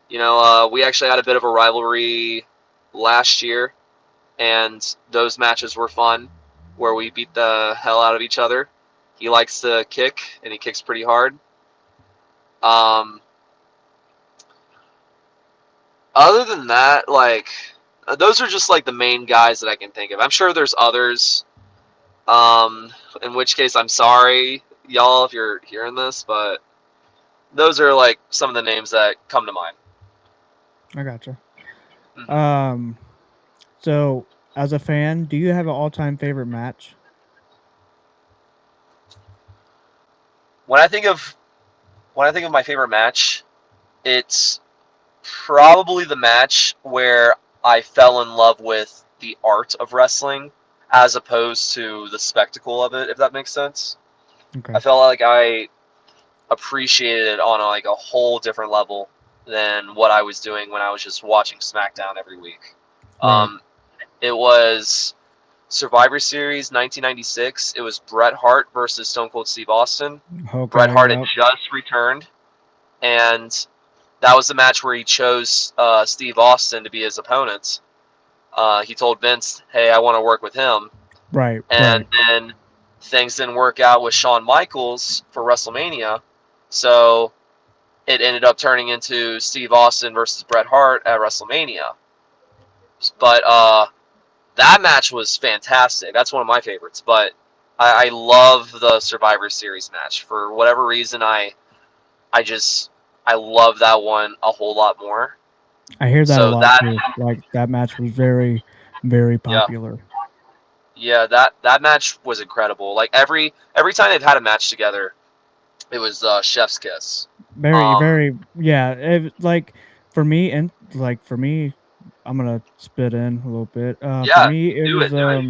we actually had a bit of a rivalry last year, and those matches were fun, where we beat the hell out of each other. He likes to kick, and he kicks pretty hard. Um, Other than that, like those are just like the main guys that I can think of. I'm sure there's others. In which case, I'm sorry, y'all, if you're hearing this, but those are like some of the names that come to mind. I gotcha. Hmm. Um, so as a fan, do you have an all-time favorite match? When I think of when I think of my favorite match, it's probably the match where I fell in love with the art of wrestling as opposed to the spectacle of it, if that makes sense. I Okay. felt like I appreciated it on like a whole different level than what I was doing when I was just watching SmackDown every week. Right. Um, it was Survivor Series 1996. It was Bret Hart versus Stone Cold Steve Austin. Bret Okay. Hart had Yep. just returned, and that was the match where he chose Steve Austin to be his opponent. He told Vince, "Hey, I want to work with him," Right. and Right. then things didn't work out with Shawn Michaels for WrestleMania, so it ended up turning into Steve Austin versus Bret Hart at WrestleMania. But that match was fantastic. That's one of my favorites. But I love the Survivor Series match for whatever reason. I just I love that one a whole lot more. I hear that a So lot that too. Like that match was very, very yeah popular. yeah that match was incredible. Like every time they've had a match together, it was chef's kiss. Very, Um very. Yeah. Like for me, and like for me, I'm gonna spit in a little bit. For yeah, me, it was do it.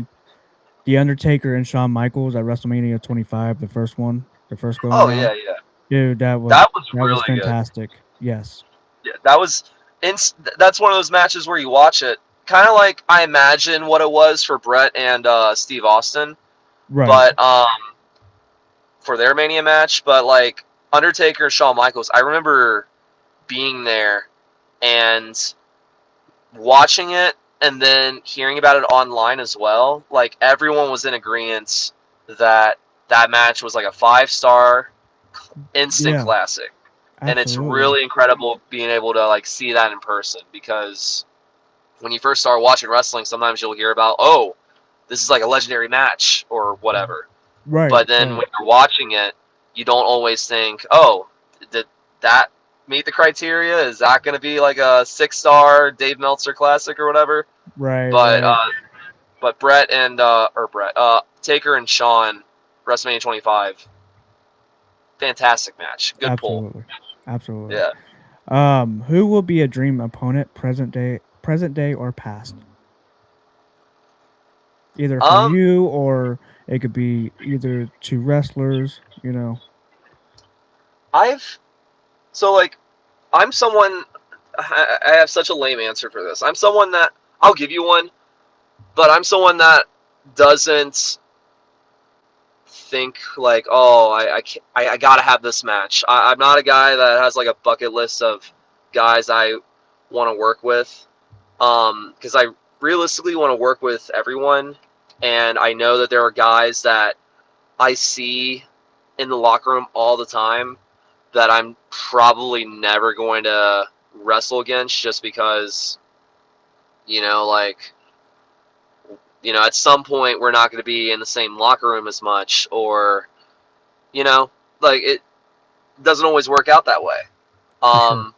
The Undertaker and Shawn Michaels at WrestleMania 25, the first one, the first go Oh around. yeah. Dude, That was that was really good. fantastic. Yes. Yeah, that was that's one of those matches where you watch it, kind of like I imagine what it was for Brett and Steve Austin, Right. but for their Mania match. But like Undertaker and Shawn Michaels, I remember being there and watching it, and then hearing about it online as well. Like everyone was in agreement that that match was like a 5-star instant Yeah, classic, and it's absolutely. really incredible being able to like see that in person because when you first start watching wrestling, sometimes you'll hear about, oh, this is like a legendary match or whatever. Right, But then right. when you're watching it, you don't always think, oh, did that meet the criteria? Is that going to be like a 6-star Dave Meltzer classic or whatever? Right, But right. Brett and or Brett Taker and Shawn, WrestleMania 25, fantastic match, good pull. Absolutely. Absolutely. Yeah. Who will be a dream opponent present day or past? Either for Um, you or it could be either two wrestlers, you know. I've so like I'm someone. I have such a lame answer for this. I'm someone that I'll give you one, but I'm someone that doesn't think like, oh, I gotta have this match. I'm not a guy that has like a bucket list of guys I want to work with, because I realistically want to work with everyone, and I know that there are guys that I see in the locker room all the time that I'm probably never going to wrestle against just because, like, at some point we're not going to be in the same locker room as much, or, you know, like it doesn't always work out that way. For sure. Um,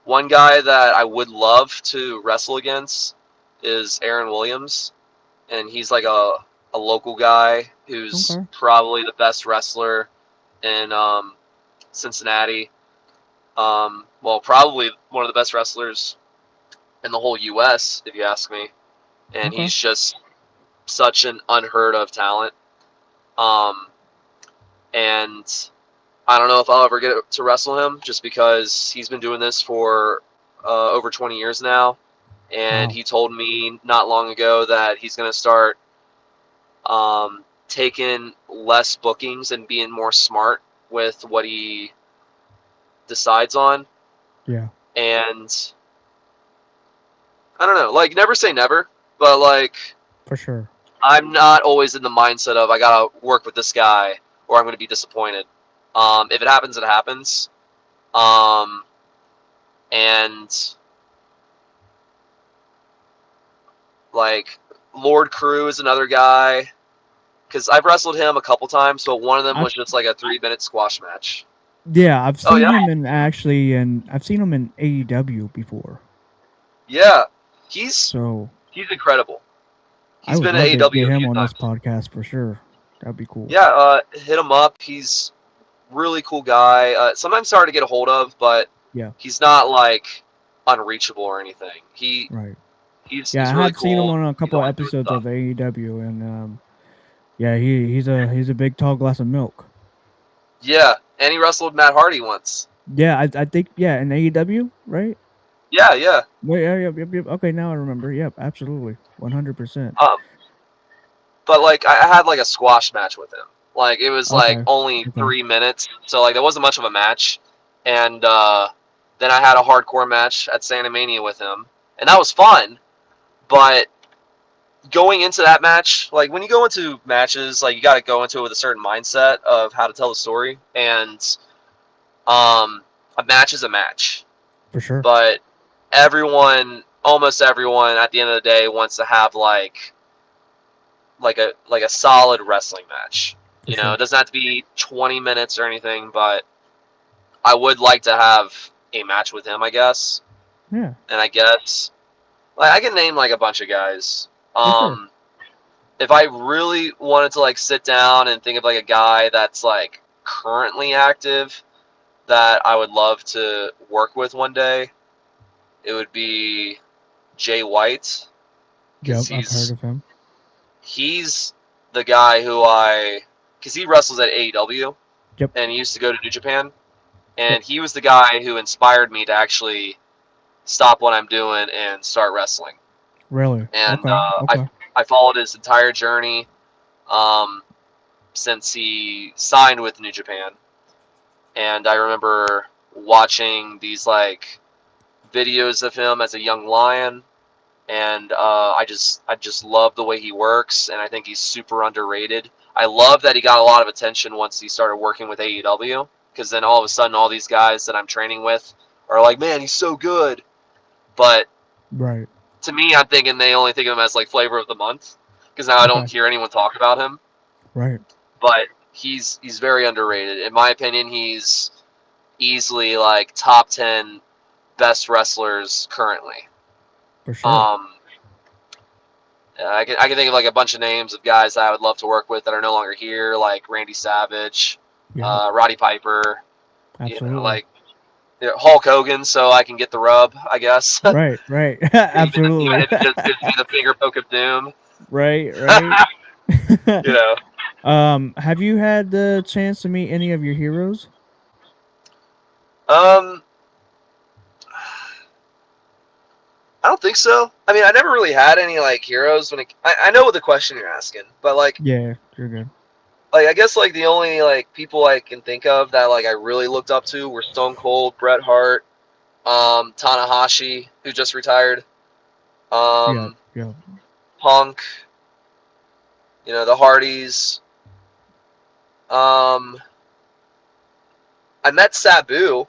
One guy that I would love to wrestle against is Aaron Williams, and he's like a local guy who's Okay. probably the best wrestler in Cincinnati. Well, probably one of the best wrestlers in the whole U.S., if you ask me. And Okay. he's just such an unheard of talent. Um, and I don't know if I'll ever get to wrestle him just because he's been doing this for over 20 years now. And Wow. he told me not long ago that he's going to start taking less bookings and being more smart with what he decides on. Yeah, And I don't know, like, never say never, but like, for sure. I'm not always in the mindset of I gotta work with this guy or I'm gonna be disappointed. If it happens, it happens. Um, and like Lord Crew is another guy because I've wrestled him a couple times, but one of them I was just like a 3-minute squash match. Yeah, I've Oh seen yeah, him in actually and I've seen him in AEW before. yeah, he's So he's incredible. I He's would been to love to AEW get a him few on this times. podcast for sure. That'd be cool. Yeah, hit him up. He's really cool guy. Sometimes hard to get a hold of, but Yeah, he's not like unreachable or anything. right. Yeah, He's I really have seen him cool. on a He's couple of always doing episodes stuff. of AEW, and yeah, he's a big tall glass of milk. Yeah, and he wrestled Matt Hardy once. Yeah, I think yeah, in AEW, right? Yeah, yeah. Wait, yeah, yep, yep, yep. Okay, now I remember. Yep, absolutely, 100%. Um, but like I had like a squash match with him. Like it was like Okay, only okay, 3 minutes, so like there wasn't much of a match. And then I had a hardcore match at Santa Mania with him, and that was fun. But going into that match, like when you go into matches, like you got to go into it with a certain mindset of how to tell the story, and a match is a match. for sure, But almost everyone, at the end of the day, wants to have like a solid wrestling match. for It sure. doesn't have to be 20 minutes or anything, but I would like to have a match with him, I guess. Yeah, And I guess like I can name like a bunch of guys. for sure. Um, if I really wanted to like sit down and think of like a guy that's like currently active that I would love to work with one day, it would be Jay White because Yep, I've heard of him. he's the guy who because he wrestles at AEW Yep, and he used to go to New Japan, yep. and he was the guy who inspired me to actually stop what I'm doing and start wrestling. Really? And Okay, okay. I followed his entire journey um, since he signed with New Japan, and I remember watching these like videos of him as a young lion, and I just love the way he works, and I think he's super underrated. I love that he got a lot of attention once he started working with AEW, because then all of a sudden all these guys that I'm training with are like, man, he's so good. But Right. to me, I'm thinking they only think of him as like flavor of the month, because now I don't Okay. hear anyone talk about him. Right. But he's very underrated. In my opinion, he's easily like top 10 best wrestlers currently. For sure. Um, I can think of like a bunch of names of guys that I would love to work with that are no longer here, like Randy Savage, Yeah. Roddy Piper, Absolutely. like Hulk Hogan, so I can get the rub, I guess. Right. Right. even Absolutely. if it just gives me the finger poke of doom. Right. Right. you know. Have you had the chance to meet any of your heroes? Um, I don't think so. I mean, I never really had any like heroes I know what the question you're asking, but Yeah, you're good. like I guess like the only like people I can think of that like I really looked up to were Stone Cold, Bret Hart, Tanahashi, who just retired, Yeah. um, Yeah. Punk, the Hardys. Um, I met Sabu. Oh,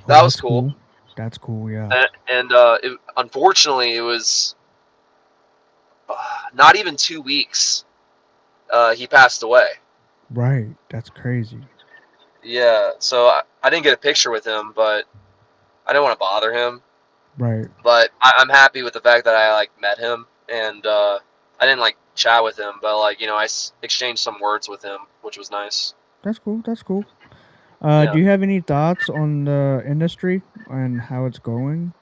That was that's cool. cool. That's cool. Yeah. And unfortunately, it was not even 2 weeks. He passed away. Right. That's crazy. Yeah, so I didn't get a picture with him, but I didn't want to bother him. Right. But I'm happy with the fact that I like met him, and I didn't like chat with him, but like I exchanged some words with him, which was nice. That's cool. That's cool. Do Yeah. you have any thoughts on the industry and how it's going?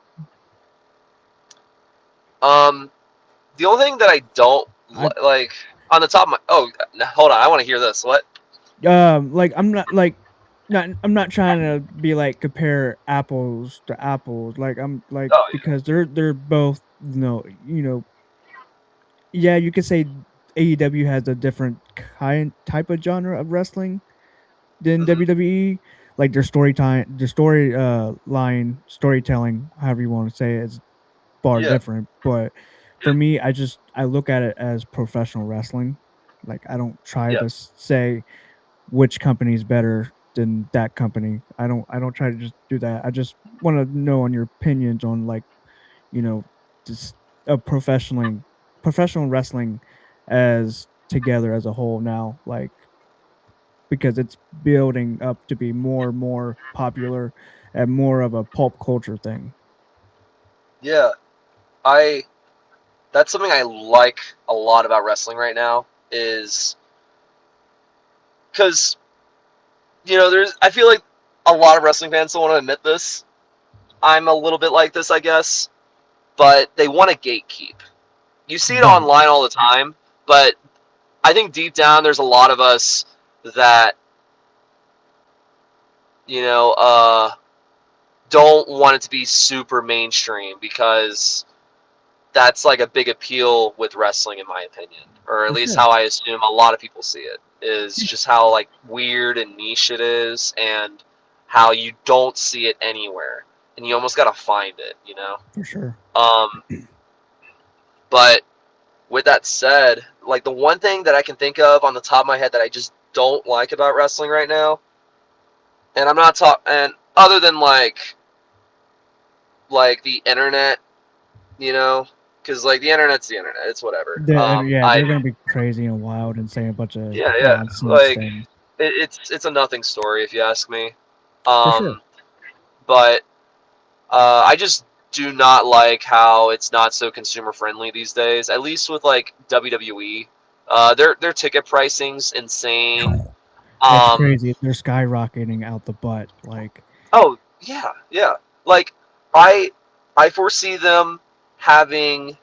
Um, the only thing that I don't I like on the top of my hold on, I want to hear this. What? like I'm not like not I'm not trying to be like compare apples to apples. Like I'm like Oh yeah. because they're both yeah, you could say AEW has a different kind type of genre of wrestling than Hmm. WWE. Like their story time, their story line storytelling, however you want to say it, is far Yeah. different. But for Yeah. me, I look at it as professional wrestling. Like I don't try Yeah. to say which company is better than that company. I don't try to just do that. I just want to know on your opinions on like you know just a professional wrestling as together as a whole now, like because it's building up to be more and more popular and more of a pulp culture thing. Yeah. I That's something I like a lot about wrestling right now is because there's I feel like a lot of wrestling fans don't want to admit this. I'm a little bit like this, I guess, but they want to gatekeep. You see it Right. online all the time, but I think deep down there's a lot of us that you know don't want it to be super mainstream because that's like a big appeal with wrestling, in my opinion, or at For least sure. how I assume a lot of people see it is just how like weird and niche it is, and how you don't see it anywhere, and you almost gotta find it. For sure. Um, but with that said, like the one thing that I can think of on the top of my head that I just don't like about wrestling right now, and I'm not talking, and other than like the internet, you know, because like the internet's the internet, it's whatever. Yeah, I they're gonna be crazy and wild and say a bunch of Yeah, nonsense like things. it's a nothing story if you ask me. For sure. Um, but I just do not like how it's not so consumer friendly these days. At least with like WWE, their ticket pricing's insane. It's Um, crazy. They're skyrocketing out the butt. Like, oh yeah, yeah. Like I I foresee them having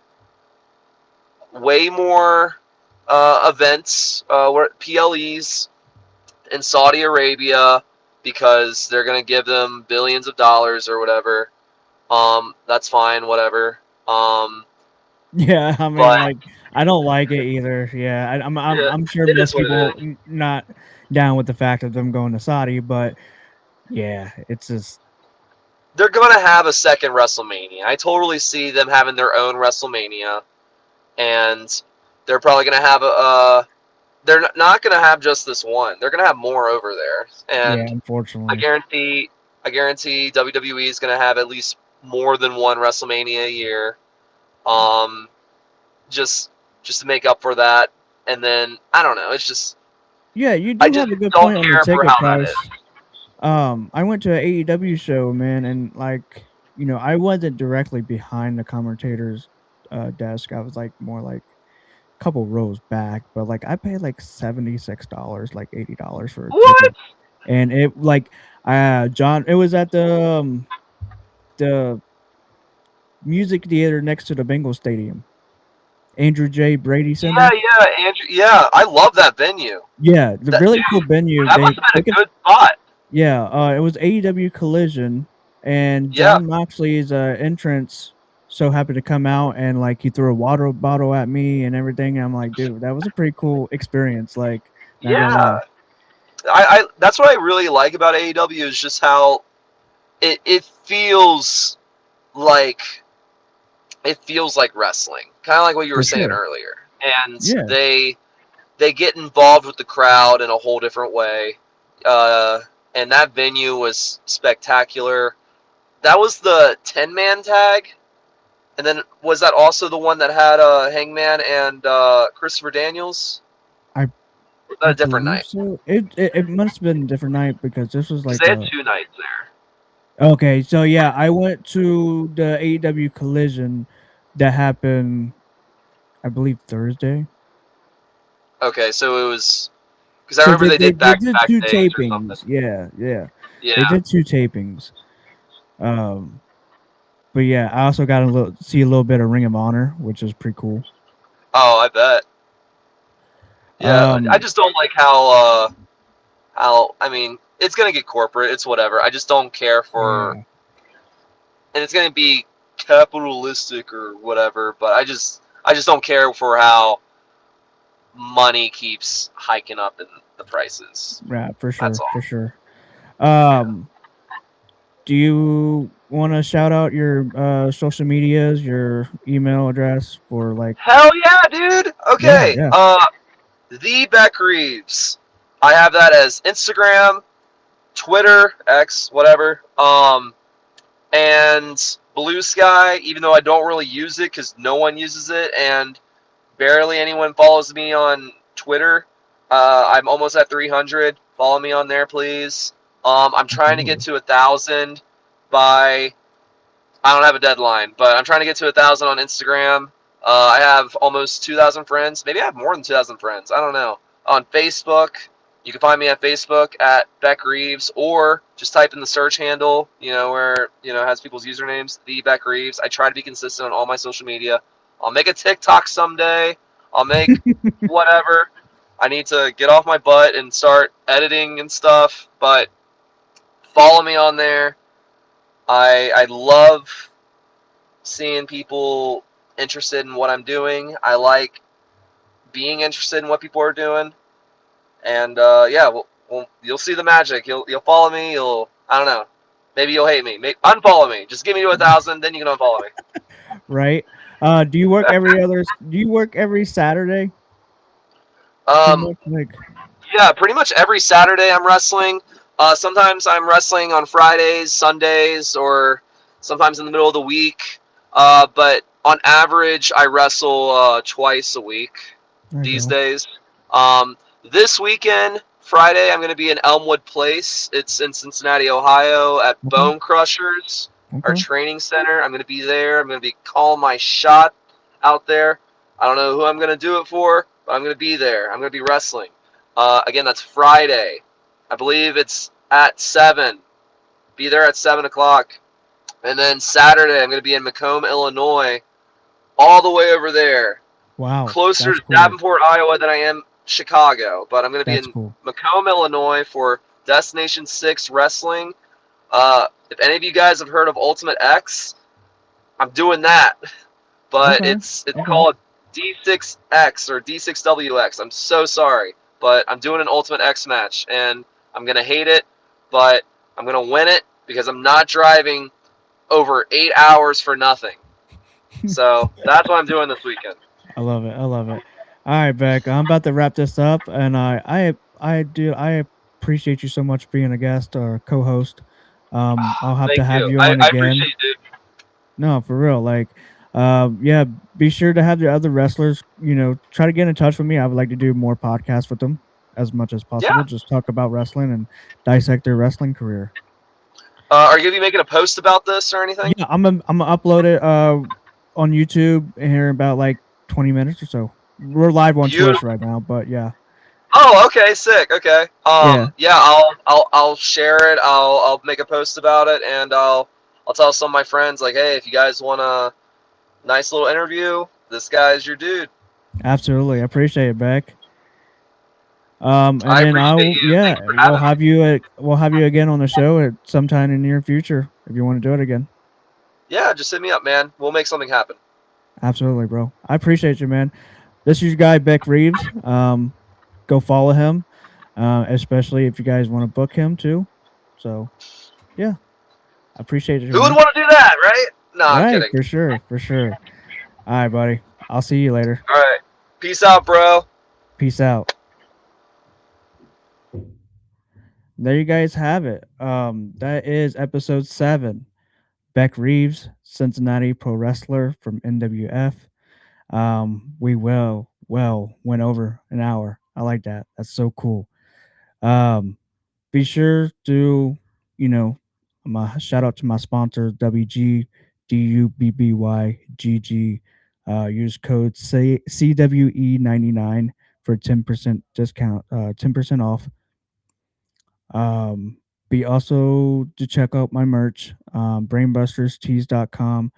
way more events, PLEs in Saudi Arabia because they're gonna give them billions of dollars or whatever. That's fine, whatever. yeah, I mean, But like, I don't like it either. Yeah, yeah, I'm sure it is most what it people is. not down with the fact of them going to Saudi, but yeah, it's just They're gonna have a second WrestleMania. I totally see them having their own WrestleMania, and they're probably gonna have they're not gonna have just this one. They're gonna have more over there, yeah, and I unfortunately. guarantee, I guarantee WWE is gonna have at least more than one WrestleMania a year. Um, just just to make up for that. And then I don't know. It's just Yeah, you I do just have a good don't point on the care for ticket how that price. is. I went to an AEW show, man, and like, I wasn't directly behind the commentator's desk. I was like more like a couple rows back, but like I paid like $76, like $80 for a ticket. What? And it like John it was at the music theater next to the Bengal Stadium. Andrew J. Brady Yeah, Center. yeah, Andrew. Yeah, I love that venue. Yeah, the That really cool dude, venue. that must have They been could a good spot. Yeah, it was AEW Collision, and Yeah, John Moxley's entrance so happened to come out, and like he threw a water bottle at me and everything. And I'm like, dude, that was a pretty cool experience. Like, not gonna lie. yeah. I that's what I really like about AEW is just how it like feels like wrestling, kind of like what you were For saying sure. earlier. And Yeah, they get involved with the crowd in a whole different way. Uh, and that venue was spectacular. That was the 10-man tag, and then was that also the one that had Hangman and Christopher Daniels? I Or was that I a different believe night? so. It must have been a different night because this was Because like they had a 2 nights there. okay. So yeah, I went to the AEW Collision that happened, I believe Thursday. Okay, so it was because I So remember they did they back to did back two days or something. tapings. Yeah, yeah. They Yeah. did two tapings. Um, but yeah, I also got see a little bit of Ring of Honor, which is pretty cool. Oh, I bet. Yeah, I Um, just don't like how I mean it's gonna get corporate. It's whatever. I just don't care for, yeah, and it's gonna be capitalistic or whatever. But I just don't care for how money keeps hiking up in the prices. right, for That's sure, for all. sure. Yeah. Um, do you want to shout out your social medias, your email address for like? Hell yeah, dude. Yeah, Okay. yeah. The Beck Reeves. I have that as Instagram, Twitter, X, whatever. And Blue Sky, even though I don't really use it because no one uses it, and barely anyone follows me on Twitter. I'm almost at 300. Follow me on there, please. I'm trying to get Absolutely. to 1,000 by. I don't have a deadline, but I'm trying to get to 1,000 on Instagram. I have almost 2,000 friends. Maybe I have more than 2,000 friends. I don't know. On Facebook, You can find me at Facebook at Beck Reeves, or just type in the search handle, where has people's usernames, the Beck Reeves. I try to be consistent on all my social media. I'll make a TikTok someday. I'll make whatever. I need to get off my butt and start editing and stuff. But follow me on there. I love seeing people interested in what I'm doing. I like being interested in what people are doing. And yeah, you'll see the magic. You'll follow me. I don't know. Maybe you'll hate me. Unfollow me. Just give me to 1,000, then you can unfollow me. Right? Do you work every Saturday? Pretty Um, much like yeah, pretty much every Saturday I'm wrestling. Sometimes I'm wrestling on Fridays, Sundays, or sometimes in the middle of the week. But on average, I wrestle twice a week there you these go. days. Um, this weekend, Friday, I'm going to be in Elmwood Place. It's in Cincinnati, Ohio, at Okay. Bone Crushers, our Okay. training center. I'm going to be there. I'm going to be calling my shot out there. I don't know who I'm going to do it for, but I'm going to be there. I'm going to be wrestling. Again, that's Friday. I believe it's at 7. Be there at 7 o'clock. And then Saturday, I'm going to be in Macomb, Illinois, all the way over there, Wow. closer That's to cool. Davenport, Iowa than I am Chicago. But I'm going to be That's in cool. Macomb, Illinois for Destination 6 Wrestling. If any of you guys have heard of Ultimate X, I'm doing that. But Okay. it's Okay. called D6X or D6WX. I'm so sorry, but I'm doing an Ultimate X match, and I'm gonna hate it, but I'm gonna win it because I'm not driving over 8 hours for nothing. So that's what I'm doing this weekend. I love it. I love it. All right, Beck. I'm about to wrap this up, and I appreciate you so much being a guest or co-host. I'll have to Thank have you. you I, on I again. appreciate it, dude. No, for real. Like, yeah. Be sure to have the other wrestlers. Try to get in touch with me. I would like to do more podcasts with them as much as possible. Yeah. Just talk about wrestling and dissect their wrestling career. Are you gonna be making a post about this or anything? Yeah, I'm gonna upload it on YouTube here in about like 20 minutes or so. We're live on Twitch Beautiful. right now, but yeah. Oh, okay, sick. Okay. Yeah, Yeah, I'll share it. I'll make a post about it, and I'll tell some of my friends like, hey, if you guys want a nice little interview, this guy's your dude. absolutely. I appreciate it, Beck. And I then appreciate you. Thank yeah, you for having me. we'll have you again on the show at sometime in the near future if you want to do it again. Yeah, just hit me up, man. We'll make something happen. Absolutely, bro. I appreciate you, man. This is your guy Beck Reeves. Go follow him, especially if you guys want to book him too. So yeah, I appreciate you, Who would man. want to do that, right? No, I'm Right, kidding. for sure, for sure. All right, buddy. I'll see you later. All right. Peace out, bro. Peace out. There you guys have it. That is episode 7. Beck Reeves, Cincinnati pro wrestler from NWF. We went over an hour. I like that. That's so cool. Um, be sure to, you know, my shout out to my sponsor WG DUBBYGG. Use code CWE99 for 10% discount, 10% off. Be also to check out my merch, brainbusterstees.com.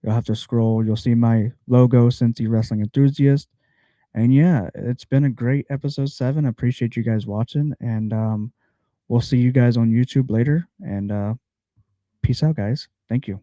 You'll have to scroll. You'll see my logo, Cincy Wrestling Enthusiast. And yeah, it's been a great episode 7. I appreciate you guys watching. And we'll see you guys on YouTube later. And peace out, guys. Thank you.